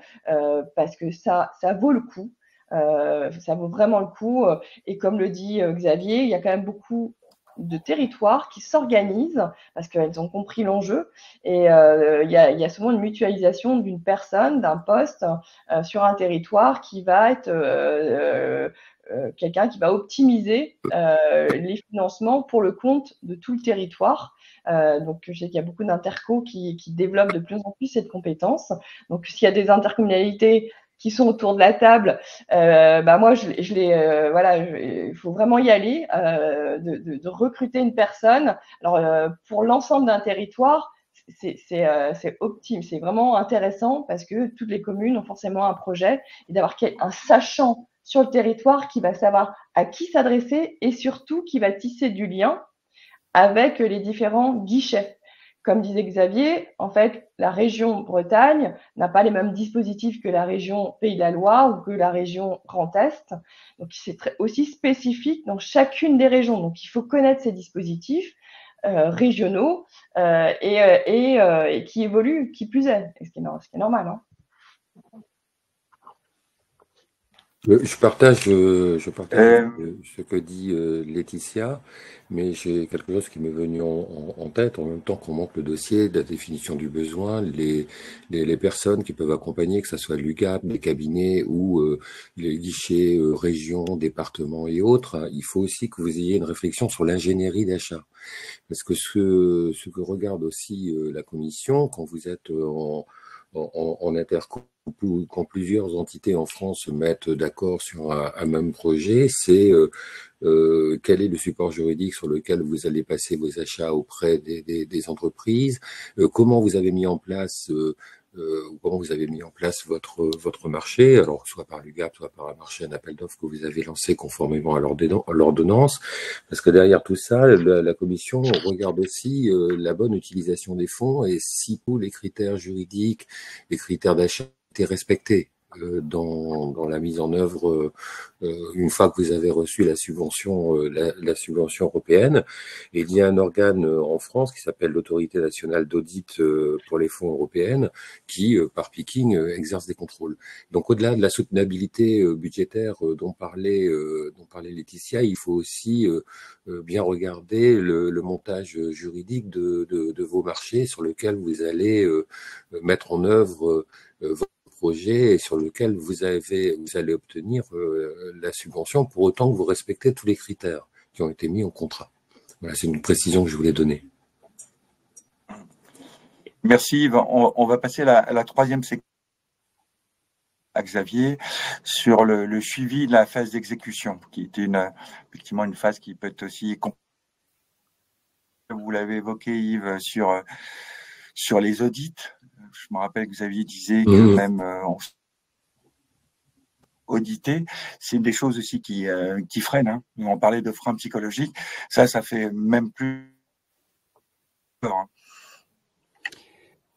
parce que ça vaut le coup. Ça vaut vraiment le coup. Et comme le dit Xavier, il y a quand même beaucoup de territoires qui s'organisent parce qu'elles ont compris l'enjeu. Et il y a souvent une mutualisation d'une personne, d'un poste sur un territoire qui va être quelqu'un qui va optimiser les financements pour le compte de tout le territoire. Donc, je sais qu'il y a beaucoup d'intercos qui développent de plus en plus cette compétence. Donc, s'il y a des intercommunalités qui sont autour de la table, moi, il faut vraiment y aller, de recruter une personne. Alors, pour l'ensemble d'un territoire, c'est optime, c'est vraiment intéressant parce que toutes les communes ont forcément un projet et d'avoir un sachant sur le territoire qui va savoir à qui s'adresser et surtout qui va tisser du lien avec les différents guichets. Comme disait Xavier, en fait, la région Bretagne n'a pas les mêmes dispositifs que la région Pays de la Loire ou que la région Grand Est. Donc, c'est aussi spécifique dans chacune des régions. Donc, il faut connaître ces dispositifs régionaux et qui évoluent, qui plus est, ce qui est normal. Hein. Je partage ce que dit Laetitia, mais j'ai quelque chose qui m'est venu en tête en même temps qu'on monte le dossier de la définition du besoin, les personnes qui peuvent accompagner, que ce soit l'UGAP, les cabinets ou les guichets régions, départements et autres. Hein, il faut aussi que vous ayez une réflexion sur l'ingénierie d'achat, parce que ce que regarde aussi la commission quand vous êtes en interco, quand plusieurs entités en France se mettent d'accord sur un même projet, c'est quel est le support juridique sur lequel vous allez passer vos achats auprès des entreprises, comment vous avez mis en place votre marché, alors soit par l'UGAP, soit par un marché, un appel d'offres que vous avez lancé conformément à l'ordonnance, parce que derrière tout ça, la commission regarde aussi la bonne utilisation des fonds et si tous les critères juridiques, les critères d'achat étaient respectés dans la mise en œuvre une fois que vous avez reçu la subvention européenne. Et il y a un organe en France qui s'appelle l'Autorité nationale d'audit pour les fonds européens qui, par picking, exerce des contrôles. Donc au-delà de la soutenabilité budgétaire dont parlait Laetitia, il faut aussi bien regarder le montage juridique de vos marchés sur lequel vous allez mettre en œuvre votre projet et sur lequel vous allez obtenir la subvention pour autant que vous respectez tous les critères qui ont été mis en contrat. Voilà, c'est une précision que je voulais donner. Merci Yves. On va passer à la troisième section à Xavier sur le suivi de la phase d'exécution, qui était effectivement une phase qui peut être aussi, vous l'avez évoqué Yves, sur les audits. Je me rappelle que Xavier disait que même auditer, c'est une des choses aussi qui freinent. Hein. On parlait de freins psychologiques. Ça fait même plus peur. Hein.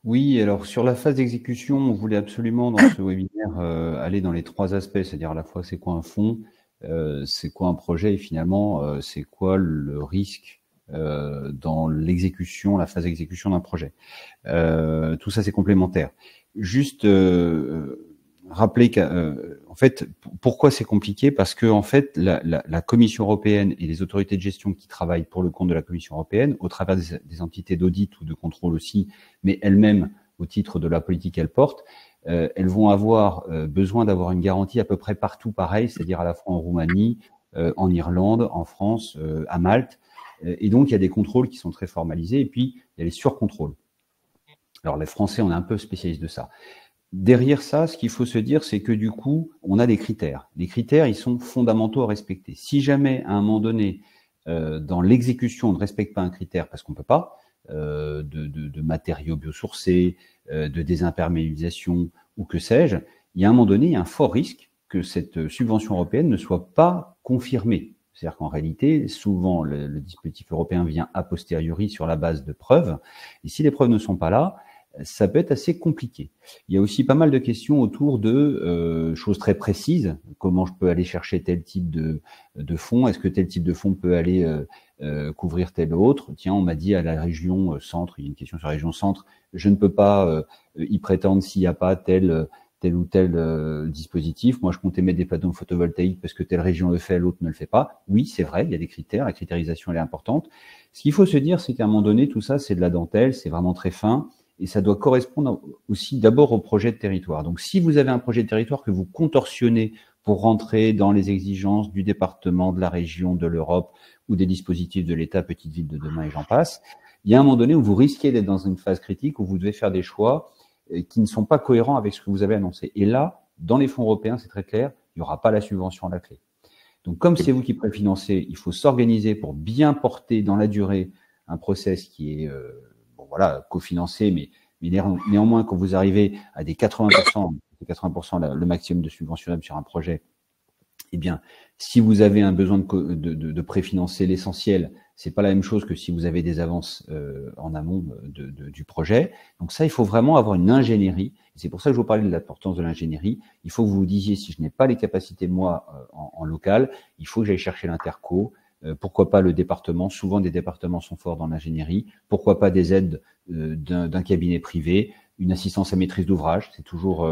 Oui, alors sur la phase d'exécution, on voulait absolument dans ce webinaire aller dans les trois aspects, c'est-à-dire à la fois c'est quoi un fonds, c'est quoi un projet et finalement c'est quoi le risque dans l'exécution, la phase d'exécution d'un projet. Tout ça, c'est complémentaire. Juste rappeler qu'en fait, pourquoi c'est compliqué? Parce que en fait, la Commission européenne et les autorités de gestion qui travaillent pour le compte de la Commission européenne, au travers des entités d'audit ou de contrôle aussi, mais elles-mêmes au titre de la politique qu'elles portent, elles vont avoir besoin d'avoir une garantie à peu près partout pareil, c'est-à-dire à la fois en Roumanie, en Irlande, en France, à Malte. Et donc, il y a des contrôles qui sont très formalisés, et puis il y a les surcontrôles. Alors, les Français, on est un peu spécialistes de ça. Derrière ça, ce qu'il faut se dire, c'est que du coup, on a des critères. Les critères, ils sont fondamentaux à respecter. Si jamais, à un moment donné, dans l'exécution, on ne respecte pas un critère, parce qu'on peut pas, de matériaux biosourcés, de désimperméabilisation, ou que sais-je, il y a un moment donné, il y a un fort risque que cette subvention européenne ne soit pas confirmée. C'est-à-dire qu'en réalité, souvent, le dispositif européen vient a posteriori sur la base de preuves. Et si les preuves ne sont pas là, ça peut être assez compliqué. Il y a aussi pas mal de questions autour de choses très précises. Comment je peux aller chercher tel type de fonds? Est-ce que tel type de fonds peut aller couvrir tel autre? Tiens, on m'a dit à la région centre, il y a une question sur la région centre, je ne peux pas y prétendre s'il n'y a pas tel ou tel dispositif. Moi, je comptais mettre des plateaux photovoltaïques parce que telle région le fait, l'autre ne le fait pas. Oui, c'est vrai, il y a des critères, la critérialisation, elle est importante. Ce qu'il faut se dire, c'est qu'à un moment donné, tout ça, c'est de la dentelle, c'est vraiment très fin, et ça doit correspondre aussi d'abord au projet de territoire. Donc, si vous avez un projet de territoire que vous contorsionnez pour rentrer dans les exigences du département, de la région, de l'Europe ou des dispositifs de l'État, petite ville de demain et j'en passe. Il y a un moment donné où vous risquez d'être dans une phase critique où vous devez faire des choix qui ne sont pas cohérents avec ce que vous avez annoncé. Et là, dans les fonds européens, c'est très clair, il n'y aura pas la subvention à la clé. Donc, comme c'est vous qui préfinancez, il faut s'organiser pour bien porter dans la durée un process qui est cofinancé, mais néanmoins, quand vous arrivez à des 80% le maximum de subventionnable sur un projet, eh bien, si vous avez un besoin de préfinancer l'essentiel, c'est pas la même chose que si vous avez des avances en amont du projet. Donc ça, il faut vraiment avoir une ingénierie. C'est pour ça que je vous parlais de l'importance de l'ingénierie. Il faut que vous vous disiez, si je n'ai pas les capacités, moi, en local, il faut que j'aille chercher l'interco. Pourquoi pas le département? Souvent, des départements sont forts dans l'ingénierie. Pourquoi pas des aides d'un cabinet privé? Une assistance à maîtrise d'ouvrage, c'est toujours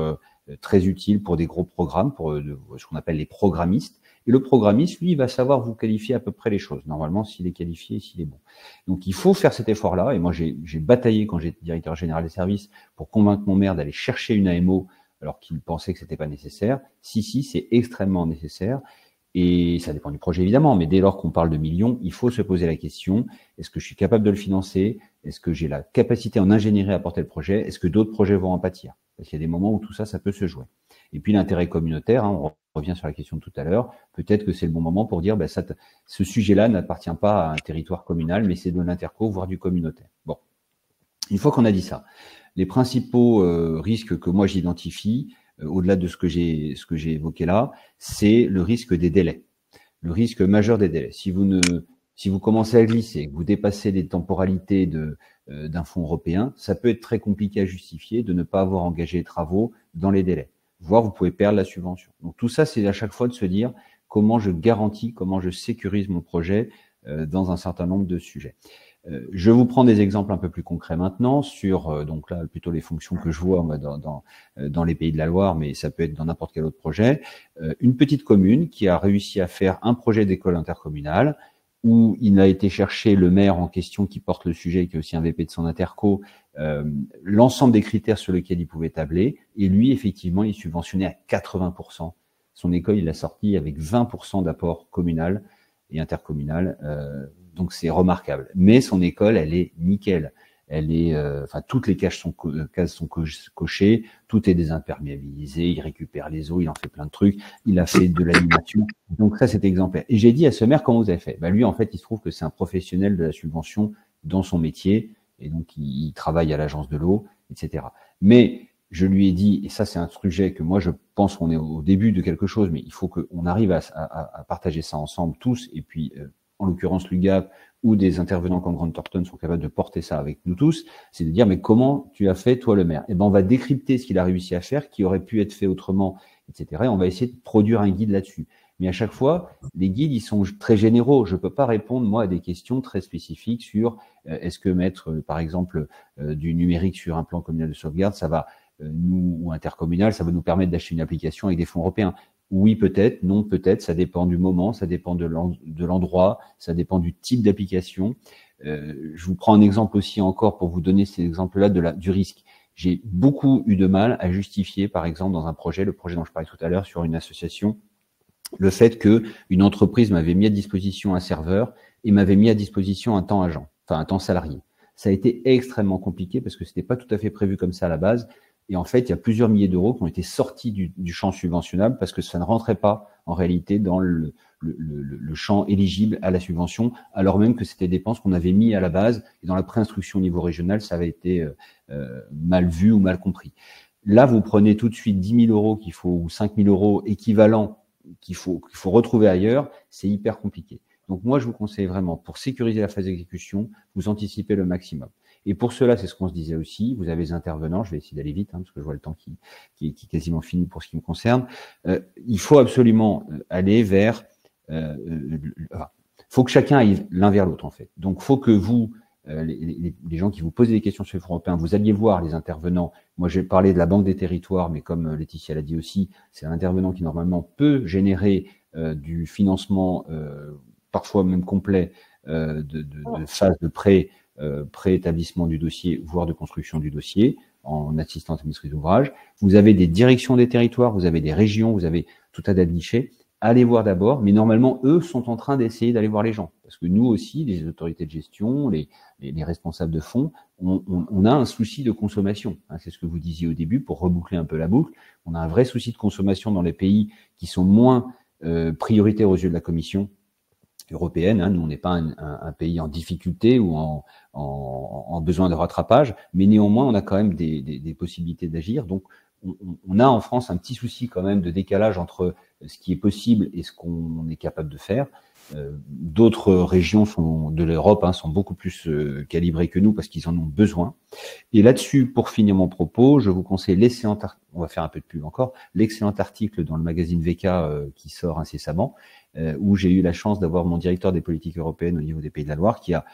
très utile pour des gros programmes, pour ce qu'on appelle les programmistes. Et le programmiste, lui, il va savoir vous qualifier à peu près les choses. Normalement, s'il est qualifié, s'il est bon. Donc, il faut faire cet effort-là. Et moi, j'ai bataillé quand j'étais directeur général des services pour convaincre mon maire d'aller chercher une AMO alors qu'il pensait que c'était pas nécessaire. Si, c'est extrêmement nécessaire. Et ça dépend du projet, évidemment. Mais dès lors qu'on parle de millions, il faut se poser la question, est-ce que je suis capable de le financer? Est-ce que j'ai la capacité en ingénierie à porter le projet? Est-ce que d'autres projets vont en pâtir? Parce qu'il y a des moments où tout ça, ça peut se jouer. Et puis l'intérêt communautaire, on revient sur la question de tout à l'heure, peut-être que c'est le bon moment pour dire, ce sujet-là n'appartient pas à un territoire communal, mais c'est de l'interco, voire du communautaire. Bon, une fois qu'on a dit ça, les principaux risques que moi j'identifie, au-delà de ce que j'ai évoqué là, c'est le risque des délais, le risque majeur des délais. Si vous commencez à glisser, que vous dépassez les temporalités d'un fonds européen, ça peut être très compliqué à justifier de ne pas avoir engagé les travaux dans les délais. Voire vous pouvez perdre la subvention. Donc tout ça, c'est à chaque fois de se dire comment je garantis, comment je sécurise mon projet dans un certain nombre de sujets. Je vous prends des exemples un peu plus concrets maintenant sur donc là plutôt les fonctions que je vois dans les Pays de la Loire, mais ça peut être dans n'importe quel autre projet. Une petite commune qui a réussi à faire un projet d'école intercommunale où il a été chercher le maire en question qui porte le sujet, qui est aussi un VP de son interco, l'ensemble des critères sur lesquels il pouvait tabler, et lui, effectivement, il subventionnait à 80%. Son école, il l'a sorti avec 20% d'apport communal et intercommunal, donc c'est remarquable. Mais son école, elle est nickel. Elle est, toutes les cases sont cochées, tout est désimperméabilisé, il récupère les eaux, il en fait plein de trucs, il a fait de l'animation. Donc ça, c'est exemplaire. Et j'ai dit à ce maire, comment vous avez fait? Lui, en fait, il se trouve que c'est un professionnel de la subvention dans son métier, et donc il travaille à l'agence de l'eau, etc. Mais je lui ai dit, et ça, c'est un sujet que moi, je pense qu'on est au début de quelque chose, mais il faut qu'on arrive à partager ça ensemble tous, et puis, en l'occurrence, l'UGAP, ou des intervenants comme Grant Thornton sont capables de porter ça avec nous tous, c'est de dire, mais comment tu as fait, toi, le maire? On va décrypter ce qu'il a réussi à faire, qui aurait pu être fait autrement, etc. Et on va essayer de produire un guide là-dessus. Mais à chaque fois, les guides, ils sont très généraux. Je peux pas répondre, moi, à des questions très spécifiques sur est-ce que mettre, par exemple, du numérique sur un plan communal de sauvegarde, ça va, ou intercommunal, ça va nous permettre d'acheter une application avec des fonds européens. Oui, peut-être, non, peut-être, ça dépend du moment, ça dépend de l'endroit, ça dépend du type d'application. Je vous prends un exemple aussi encore pour vous donner ces exemples-là du risque. J'ai beaucoup eu de mal à justifier, par exemple, dans un projet, le projet dont je parlais tout à l'heure sur une association, le fait que une entreprise m'avait mis à disposition un serveur et m'avait mis à disposition un temps agent, un temps salarié. Ça a été extrêmement compliqué parce que c'était pas tout à fait prévu comme ça à la base. Et en fait, il y a plusieurs milliers d'euros qui ont été sortis du champ subventionnable parce que ça ne rentrait pas en réalité dans le champ éligible à la subvention, alors même que c'était des dépenses qu'on avait mis à la base et dans la préinstruction au niveau régional, ça avait été mal vu ou mal compris. Là, vous prenez tout de suite 10 000 euros qu'il faut ou 5 000 euros équivalents qu'il faut retrouver ailleurs, c'est hyper compliqué. Donc moi, je vous conseille vraiment, pour sécuriser la phase d'exécution, vous anticipez le maximum. Et pour cela, c'est ce qu'on se disait aussi, vous avez des intervenants, je vais essayer d'aller vite, parce que je vois le temps qui est quasiment fini pour ce qui me concerne. Il faut absolument aller vers... faut que chacun aille l'un vers l'autre, en fait. Donc, faut que vous, les gens qui vous posent des questions sur les fonds européens, vous alliez voir les intervenants. Moi, j'ai parlé de la Banque des territoires, mais comme Laetitia l'a dit aussi, c'est un intervenant qui, normalement, peut générer du financement, parfois même complet, de phase de pré-établissement du dossier, voire de construction du dossier. en assistance à maîtrise d'ouvrage. Vous avez des directions des territoires, vous avez des régions, vous avez tout un tas de guichets. Allez voir d'abord, mais normalement, eux sont en train d'essayer d'aller voir les gens. Parce que nous aussi, les autorités de gestion, les responsables de fonds, on a un souci de consommation. Hein, c'est ce que vous disiez au début, pour reboucler un peu la boucle. On a un vrai souci de consommation dans les pays qui sont moins prioritaires aux yeux de la Commission européenne. Hein. Nous, on n'est pas un pays en difficulté ou en besoin de rattrapage, mais néanmoins, on a quand même des possibilités d'agir. Donc, on a en France un petit souci quand même de décalage entre ce qui est possible et ce qu'on est capable de faire. D'autres régions de l'Europe sont beaucoup plus calibrées que nous parce qu'ils en ont besoin. Et là-dessus, pour finir mon propos, je vous conseille l'excellent, on va faire un peu de pub encore, l'excellent article dans le magazine VK qui sort incessamment, où j'ai eu la chance d'avoir mon directeur des politiques européennes au niveau des Pays de la Loire qui a,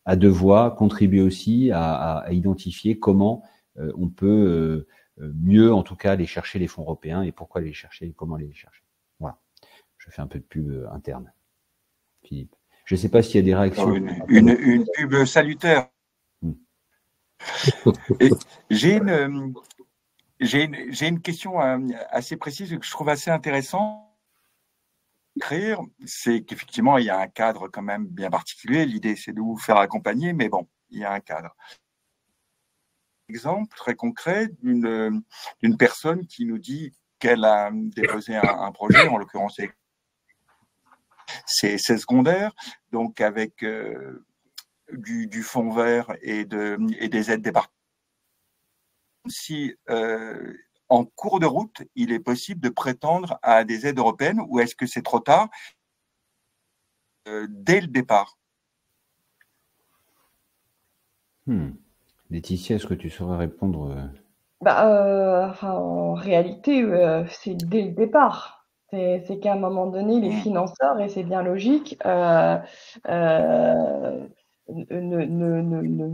à deux voix, contribué aussi à identifier comment on peut mieux, en tout cas, aller chercher les fonds européens et pourquoi les chercher et comment les chercher. Voilà. Je fais un peu de pub interne. Philippe. Je ne sais pas s'il y a des réactions. Une pub salutaire. J'ai une question assez précise que je trouve assez intéressante. C'est qu'effectivement, il y a un cadre quand même bien particulier. L'idée, c'est de vous faire accompagner, mais bon, il y a un cadre. Exemple très concret d'une personne qui nous dit qu'elle a déposé un projet, en l'occurrence c'est secondaire, donc avec du fonds vert et des aides départementales. Si en cours de route, il est possible de prétendre à des aides européennes ou est-ce que c'est trop tard dès le départ? Laetitia, est-ce que tu saurais répondre En réalité, c'est dès le départ. C'est qu'à un moment donné, les financeurs, et c'est bien logique, ne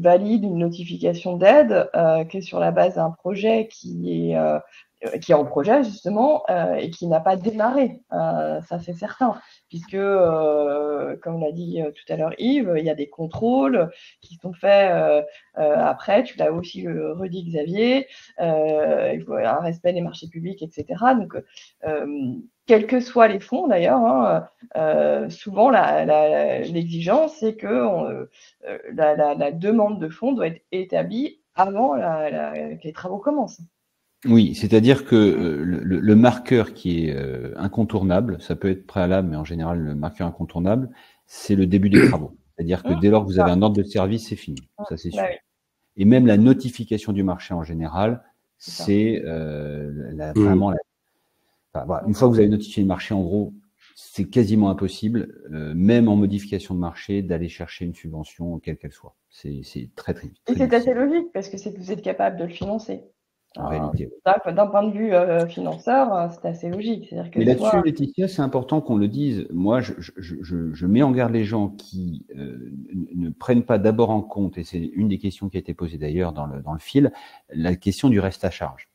valident une notification d'aide que sur la base d'un projet qui est en projet justement et qui n'a pas démarré. Ça, c'est certain. Puisque, comme l'a dit tout à l'heure Yves, il y a des contrôles qui sont faits après, tu l'as aussi redit Xavier, il faut un respect des marchés publics, etc. Donc, quels que soient les fonds d'ailleurs, souvent l'exigence, c'est que la demande de fonds doit être établie avant que les travaux commencent. Oui, c'est-à-dire que le marqueur qui est incontournable, ça peut être préalable, mais en général, le marqueur incontournable, c'est le début des travaux. C'est-à-dire que dès lors que vous avez un ordre de service, c'est fini. Ça, c'est sûr. Oui. Et même la notification du marché en général, c'est vraiment voilà. Une fois que vous avez notifié le marché, en gros, c'est quasiment impossible, même en modification de marché, d'aller chercher une subvention, quelle qu'elle soit. C'est très, très vite. Et c'est assez logique, parce que vous êtes capable de le financer. En réalité. D'un point de vue financeur, c'est assez logique. Mais là-dessus, Laetitia, c'est important qu'on le dise. Moi, je mets en garde les gens qui ne prennent pas d'abord en compte, et c'est une des questions qui a été posée d'ailleurs dans le fil, la question du reste à charge.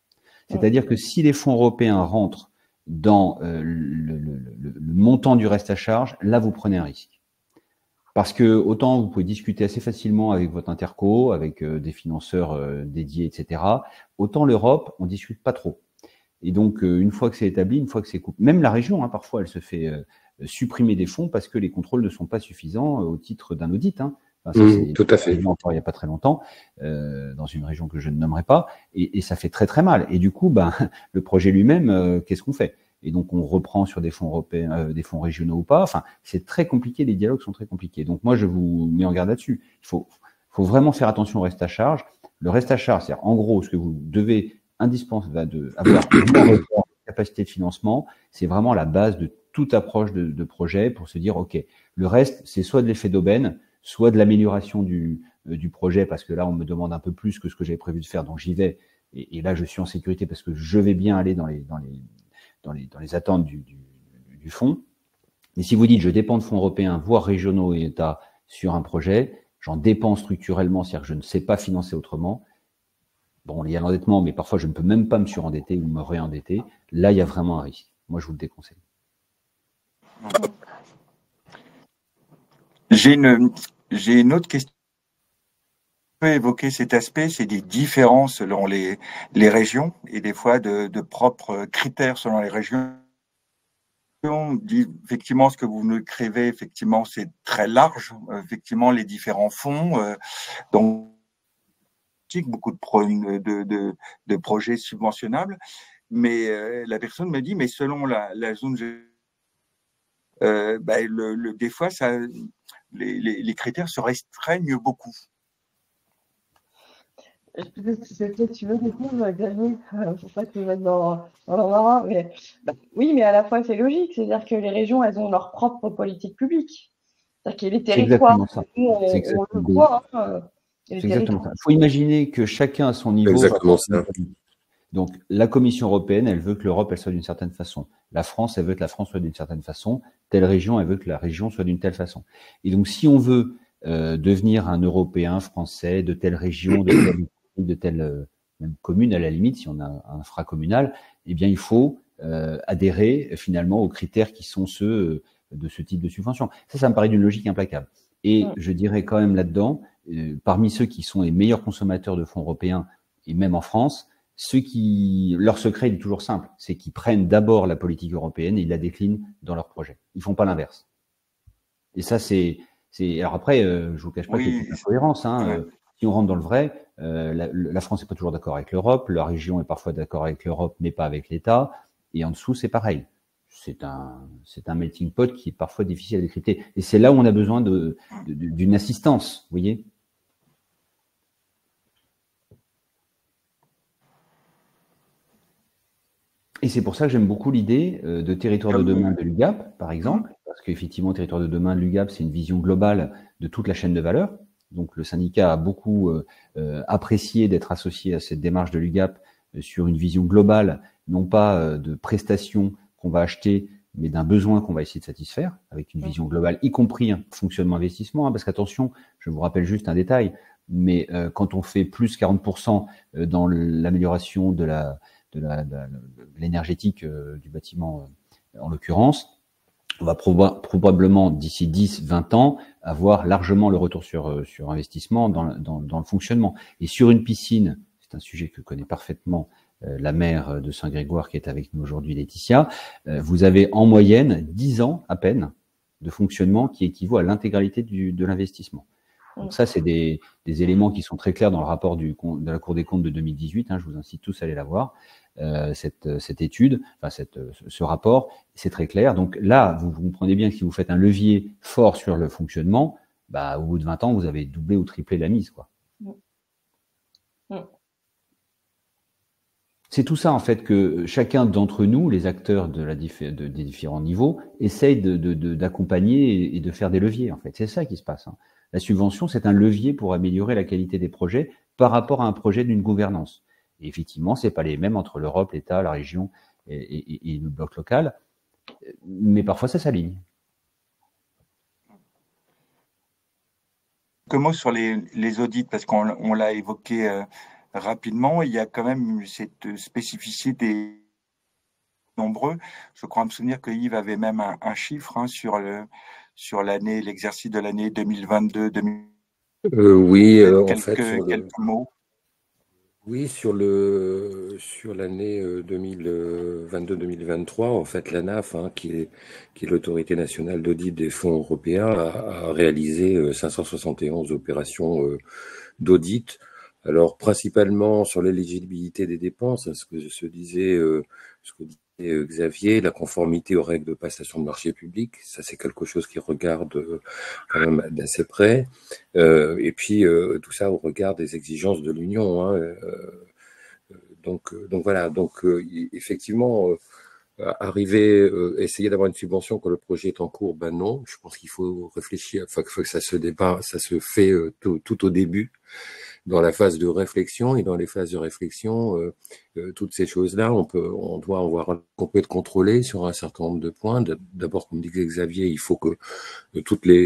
C'est-à-dire que si les fonds européens rentrent dans le montant du reste à charge, là, vous prenez un risque. Parce que autant vous pouvez discuter assez facilement avec votre interco, avec des financeurs dédiés, etc. Autant l'Europe, on discute pas trop. Et donc, une fois que c'est établi, une fois que c'est coupé, même la région, parfois, elle se fait supprimer des fonds parce que les contrôles ne sont pas suffisants au titre d'un audit. Enfin, ça, tout à fait. Encore il n'y a pas très longtemps, dans une région que je ne nommerai pas, et ça fait très très mal. Et du coup, le projet lui-même, qu'est-ce qu'on fait? Et donc, on reprend sur des fonds européens, des fonds régionaux ou pas. Enfin, c'est très compliqué, les dialogues sont très compliqués. Donc, moi, je vous mets en garde là-dessus. Il faut vraiment faire attention au reste à charge. Le reste à charge, c'est-à-dire, en gros, ce que vous devez indispensable avoir une capacité de financement, c'est vraiment la base de toute approche de projet pour se dire, OK, le reste, c'est soit de l'effet d'aubaine, soit de l'amélioration du projet, parce que là, on me demande un peu plus que ce que j'avais prévu de faire, donc j'y vais. Et là, je suis en sécurité parce que je vais bien aller dans les attentes du fonds. Mais si vous dites, je dépends de fonds européens, voire régionaux et États sur un projet, j'en dépends structurellement, c'est-à-dire que je ne sais pas financer autrement. Bon, il y a l'endettement, mais parfois je ne peux même pas me surendetter ou me réendetter. Là, il y a vraiment un risque. Moi, je vous le déconseille. J'ai une autre question. peut évoquer cet aspect, c'est des différences selon les régions et des fois de propres critères selon les régions. Effectivement, ce que vous nous écrivez, effectivement, c'est très large. Effectivement, les différents fonds, donc beaucoup de projets subventionnables. Mais la personne me dit, mais selon la zone, des fois, les critères se restreignent beaucoup. Peut-être tu veux répondre, Xavier, pour pas te mettre dans l'embarras, mais oui, mais à la fois c'est logique, c'est-à-dire que les régions, elles ont leur propre politique publique. C'est-à-dire que les territoires, on le voit. C'est exactement ça. Il faut imaginer que chacun à son niveau. Exactement ça. Donc la Commission européenne, elle veut que l'Europe, elle soit d'une certaine façon. La France, elle veut que la France soit d'une certaine façon. Telle région, elle veut que la région soit d'une telle façon. Et donc si on veut devenir un Européen français de telle région, de telle même commune à la limite, si on a un infracommunal, eh bien il faut adhérer finalement aux critères qui sont ceux de ce type de subvention. Ça me paraît d'une logique implacable. Et je dirais quand même là-dedans, parmi ceux qui sont les meilleurs consommateurs de fonds européens, et même en France, leur secret il est toujours simple, c'est qu'ils prennent d'abord la politique européenne et ils la déclinent dans leurs projets. Ils font pas l'inverse. Et ça, alors après, je vous cache pas qu'il y a une incohérence. Si on rentre dans le vrai, la France n'est pas toujours d'accord avec l'Europe, la région est parfois d'accord avec l'Europe, mais pas avec l'État. Et en dessous, c'est pareil. C'est un melting pot qui est parfois difficile à décrypter. Et c'est là où on a besoin d'une assistance, vous voyez. Et c'est pour ça que j'aime beaucoup l'idée de territoire de demain de l'UGAP, par exemple, parce qu'effectivement, territoire de demain de l'UGAP, c'est une vision globale de toute la chaîne de valeur. Donc, le syndicat a beaucoup apprécié d'être associé à cette démarche de l'UGAP sur une vision globale, non pas de prestations qu'on va acheter, mais d'un besoin qu'on va essayer de satisfaire, avec une vision globale, y compris un fonctionnement investissement. Parce qu'attention, je vous rappelle juste un détail, mais quand on fait plus 40% dans l'amélioration de l'énergétique du bâtiment, en l'occurrence, on va probablement d'ici 10-20 ans avoir largement le retour sur investissement dans le fonctionnement. Et sur une piscine, c'est un sujet que connaît parfaitement la maire de Saint-Grégoire qui est avec nous aujourd'hui, Laetitia, vous avez en moyenne 10 ans à peine de fonctionnement qui équivaut à l'intégralité de l'investissement. Donc ça, c'est des éléments qui sont très clairs dans le rapport de la Cour des comptes de 2018. Je vous incite tous à aller la voir, cette étude, ce rapport, c'est très clair. Donc là, vous comprenez bien que si vous faites un levier fort sur le fonctionnement, au bout de 20 ans, vous avez doublé ou triplé la mise, quoi. C'est tout ça, en fait, que chacun d'entre nous, les acteurs des différents niveaux, essaye d'accompagner et de faire des leviers, en fait. C'est ça qui se passe. La subvention, c'est un levier pour améliorer la qualité des projets par rapport à un projet d'une gouvernance. Et effectivement, c'est pas les mêmes entre l'Europe, l'État, la région et le bloc local, mais parfois ça s'aligne. Quelques mots sur les audits, parce qu'on l'a évoqué rapidement, il y a quand même cette spécificité nombreux. Je crois me souvenir que Yves avait même un chiffre sur l'exercice de l'année 2022. Oui, quelques mots. Oui, sur l'année 2022-2023, en fait, l'ANAF, qui est l'autorité nationale d'audit des fonds européens, a réalisé 571 opérations d'audit. Alors, principalement sur l'éligibilité des dépenses, ce que disait Xavier, la conformité aux règles de passation de marché public, ça c'est quelque chose qui regarde quand même d'assez près. Et puis tout ça au regard des exigences de l'Union. Donc voilà. Donc effectivement, essayer d'avoir une subvention quand le projet est en cours, non. Je pense qu'il faut réfléchir. Faut que ça se fait tout au début, dans la phase de réflexion, et dans les phases de réflexion, toutes ces choses-là, on peut être contrôlé sur un certain nombre de points. D'abord, comme disait Xavier, il faut que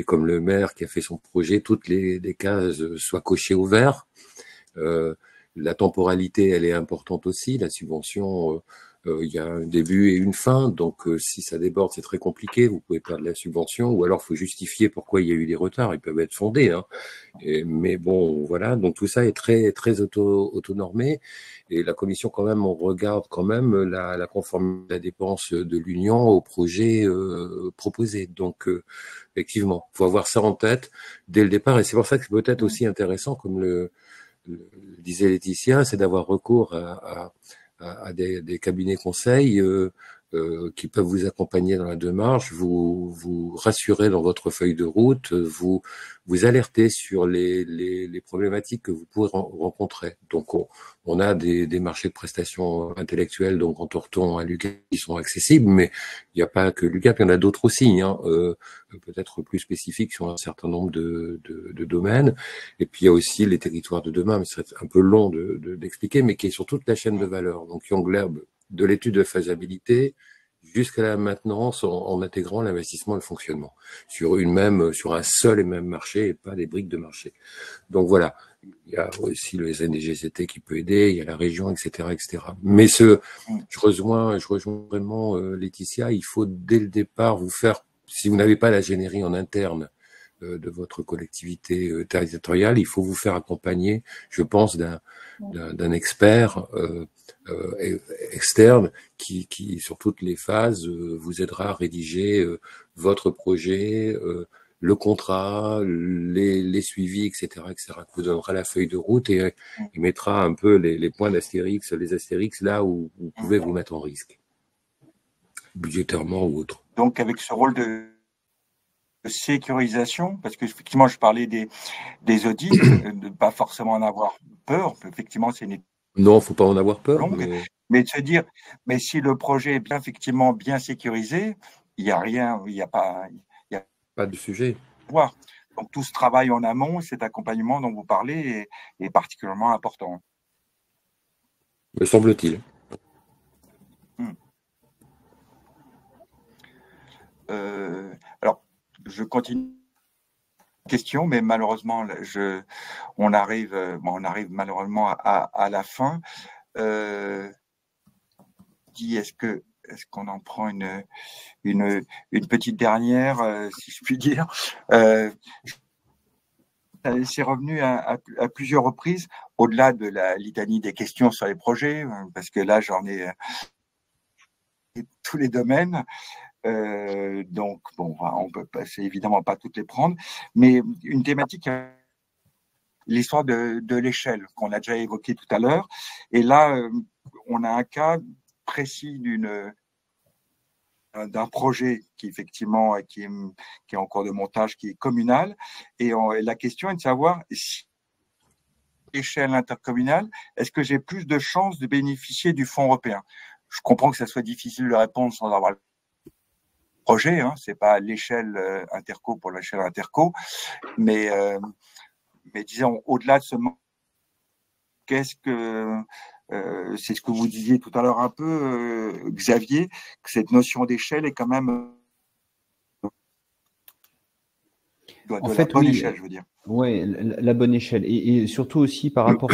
comme le maire qui a fait son projet, toutes les cases soient cochées au vert. La temporalité, elle est importante aussi. La subvention il y a un début et une fin, donc si ça déborde, c'est très compliqué, vous pouvez perdre la subvention, ou alors il faut justifier pourquoi il y a eu des retards, ils peuvent être fondés, hein. Mais bon, voilà, donc tout ça est très très autonormé, et la commission quand même, on regarde quand même la conformité de la dépense de l'Union au projet proposé. Donc effectivement, il faut avoir ça en tête dès le départ, et c'est pour ça que c'est peut-être aussi intéressant, comme le disait Laetitia, c'est d'avoir recours à des cabinets conseils qui peuvent vous accompagner dans la démarche, vous rassurer dans votre feuille de route, vous alerter sur les problématiques que vous pourrez rencontrer. Donc on a des marchés de prestations intellectuelles, donc quand on retourne à l'UGAP, qui sont accessibles, mais il n'y a pas que l'UGAP, il y en a d'autres aussi, hein, peut-être plus spécifiques sur un certain nombre de domaines. Et puis il y a aussi les territoires de demain, mais c'est un peu long d'expliquer, mais qui est sur toute la chaîne de valeur, donc qui englobe de l'étude de faisabilité jusqu'à la maintenance en intégrant l'investissement et le fonctionnement sur un seul et même marché et pas des briques de marché. Donc voilà, il y a aussi le SNDGCT qui peut aider, il y a la région, etc., etc. Mais je rejoins vraiment Laetitia, il faut dès le départ vous faire, si vous n'avez pas l'ingénierie en interne de votre collectivité territoriale, il faut vous faire accompagner, je pense, d'un expert externe qui, sur toutes les phases, vous aidera à rédiger votre projet, le contrat, les suivis, etc., etc., qui vous donnera la feuille de route et mettra un peu les points d'astérix, les astérix là où vous pouvez vous mettre en risque, budgétairement ou autre. Donc, avec ce rôle de sécurisation, parce que effectivement, je parlais des audits, de pas forcément en avoir peur. Effectivement, c'est une non, faut pas en avoir peur. Longue, mais de se dire, mais si le projet est effectivement bien sécurisé, il n'y a rien, il n'y a pas de sujet. Voir. Donc tout ce travail en amont, cet accompagnement dont vous parlez est particulièrement important. Me semble-t-il. Alors, je continue question, mais malheureusement, on arrive malheureusement à la fin. Est-ce qu'on en prend une petite dernière, si je puis dire. C'est revenu à plusieurs reprises, au-delà de la litanie des questions sur les projets, parce que là, j'en ai tous les domaines. Donc, bon, on peut passer évidemment pas toutes les prendre, mais une thématique, l'histoire de l'échelle qu'on a déjà évoquée tout à l'heure. Et là, on a un cas précis d'un projet qui effectivement qui est en cours de montage, qui est communal. Et la question est de savoir si l'échelle intercommunale, est-ce que j'ai plus de chances de bénéficier du fonds européen? Je comprends que ça soit difficile de répondre sans avoir le projet, hein, c'est pas l'échelle interco pour l'échelle interco, mais disons au-delà de ce qu'est-ce que c'est ce que vous disiez tout à l'heure un peu, Xavier, que cette notion d'échelle est quand même la bonne échelle, je veux dire. Oui, la bonne échelle. Et surtout aussi par rapport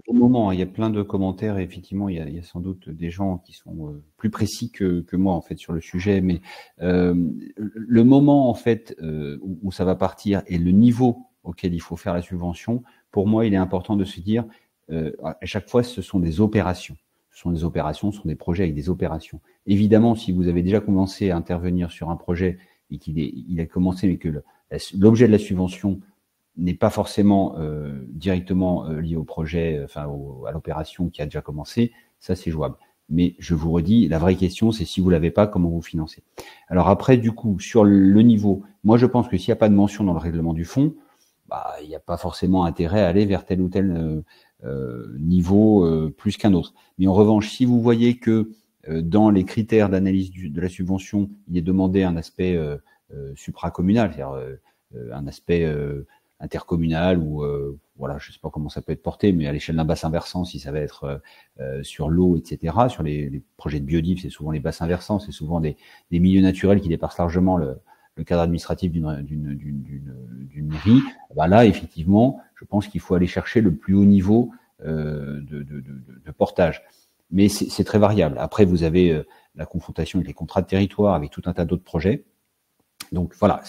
au moment. Il y a plein de commentaires et effectivement, il y a sans doute des gens qui sont plus précis que moi en fait sur le sujet. Mais le moment en fait où ça va partir et le niveau auquel il faut faire la subvention, pour moi, il est important de se dire à chaque fois, ce sont des opérations. Ce sont des opérations, ce sont des projets avec des opérations. Évidemment, si vous avez déjà commencé à intervenir sur un projet et qu'il a commencé, mais que l'objet de la subvention n'est pas forcément directement lié au projet, enfin à l'opération qui a déjà commencé, ça c'est jouable. Mais je vous redis, la vraie question, c'est si vous l'avez pas, comment vous financez. Alors après, du coup, sur le niveau, moi je pense que s'il n'y a pas de mention dans le règlement du fonds, il n'y a pas forcément intérêt à aller vers tel ou tel niveau plus qu'un autre. Mais en revanche, si vous voyez que dans les critères d'analyse de la subvention, il est demandé un aspect supracommunal, c'est-à-dire un aspect intercommunal ou voilà, je sais pas comment ça peut être porté, mais à l'échelle d'un bassin versant, si ça va être sur l'eau, etc. Sur les projets de biodive, c'est souvent les bassins versants, c'est souvent des milieux naturels qui dépassent largement le cadre administratif d'une mairie. Là, effectivement, je pense qu'il faut aller chercher le plus haut niveau de portage. Mais c'est très variable. Après, vous avez la confrontation avec les contrats de territoire, avec tout un tas d'autres projets. Donc voilà,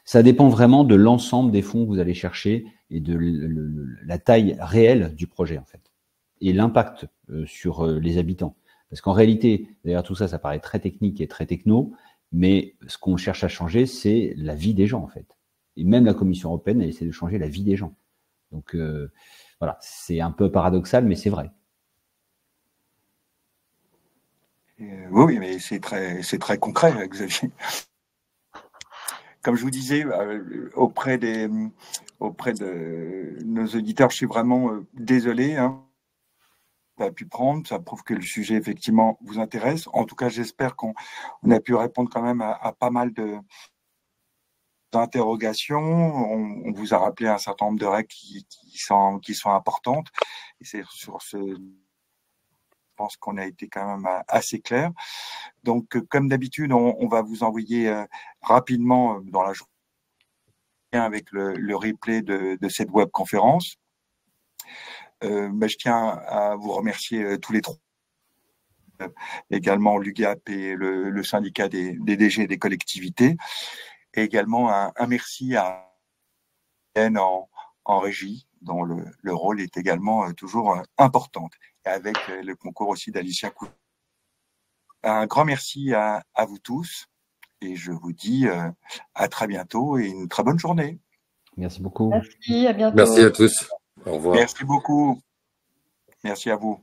ça dépend vraiment de l'ensemble des fonds que vous allez chercher et de la taille réelle du projet en fait, et l'impact sur les habitants. Parce qu'en réalité, derrière tout ça, ça paraît très technique et très techno, mais ce qu'on cherche à changer, c'est la vie des gens en fait. Et même la Commission européenne, elle essaie de changer la vie des gens. Donc voilà, c'est un peu paradoxal, mais c'est vrai. Oui, mais c'est très concret, Xavier. Comme je vous disais, auprès de nos auditeurs, je suis vraiment désolé. Hein, pas pu prendre, ça prouve que le sujet effectivement vous intéresse. En tout cas, j'espère qu'on a pu répondre quand même à pas mal d'interrogations. On vous a rappelé un certain nombre de règles qui sont importantes. Et c'est sur ce, je pense qu'on a été quand même assez clair. Donc, comme d'habitude, on va vous envoyer rapidement dans la journée avec le replay de cette webconférence. Je tiens à vous remercier tous les trois, également l'UGAP et le syndicat des DG et des collectivités, et également un merci à Hélène en régie, dont le rôle est également toujours important, et avec le concours aussi d'Alicia Couture. Un grand merci à vous tous, et je vous dis à très bientôt et une très bonne journée. Merci beaucoup. Merci, à bientôt. Merci à tous. Au revoir. Merci beaucoup. Merci à vous.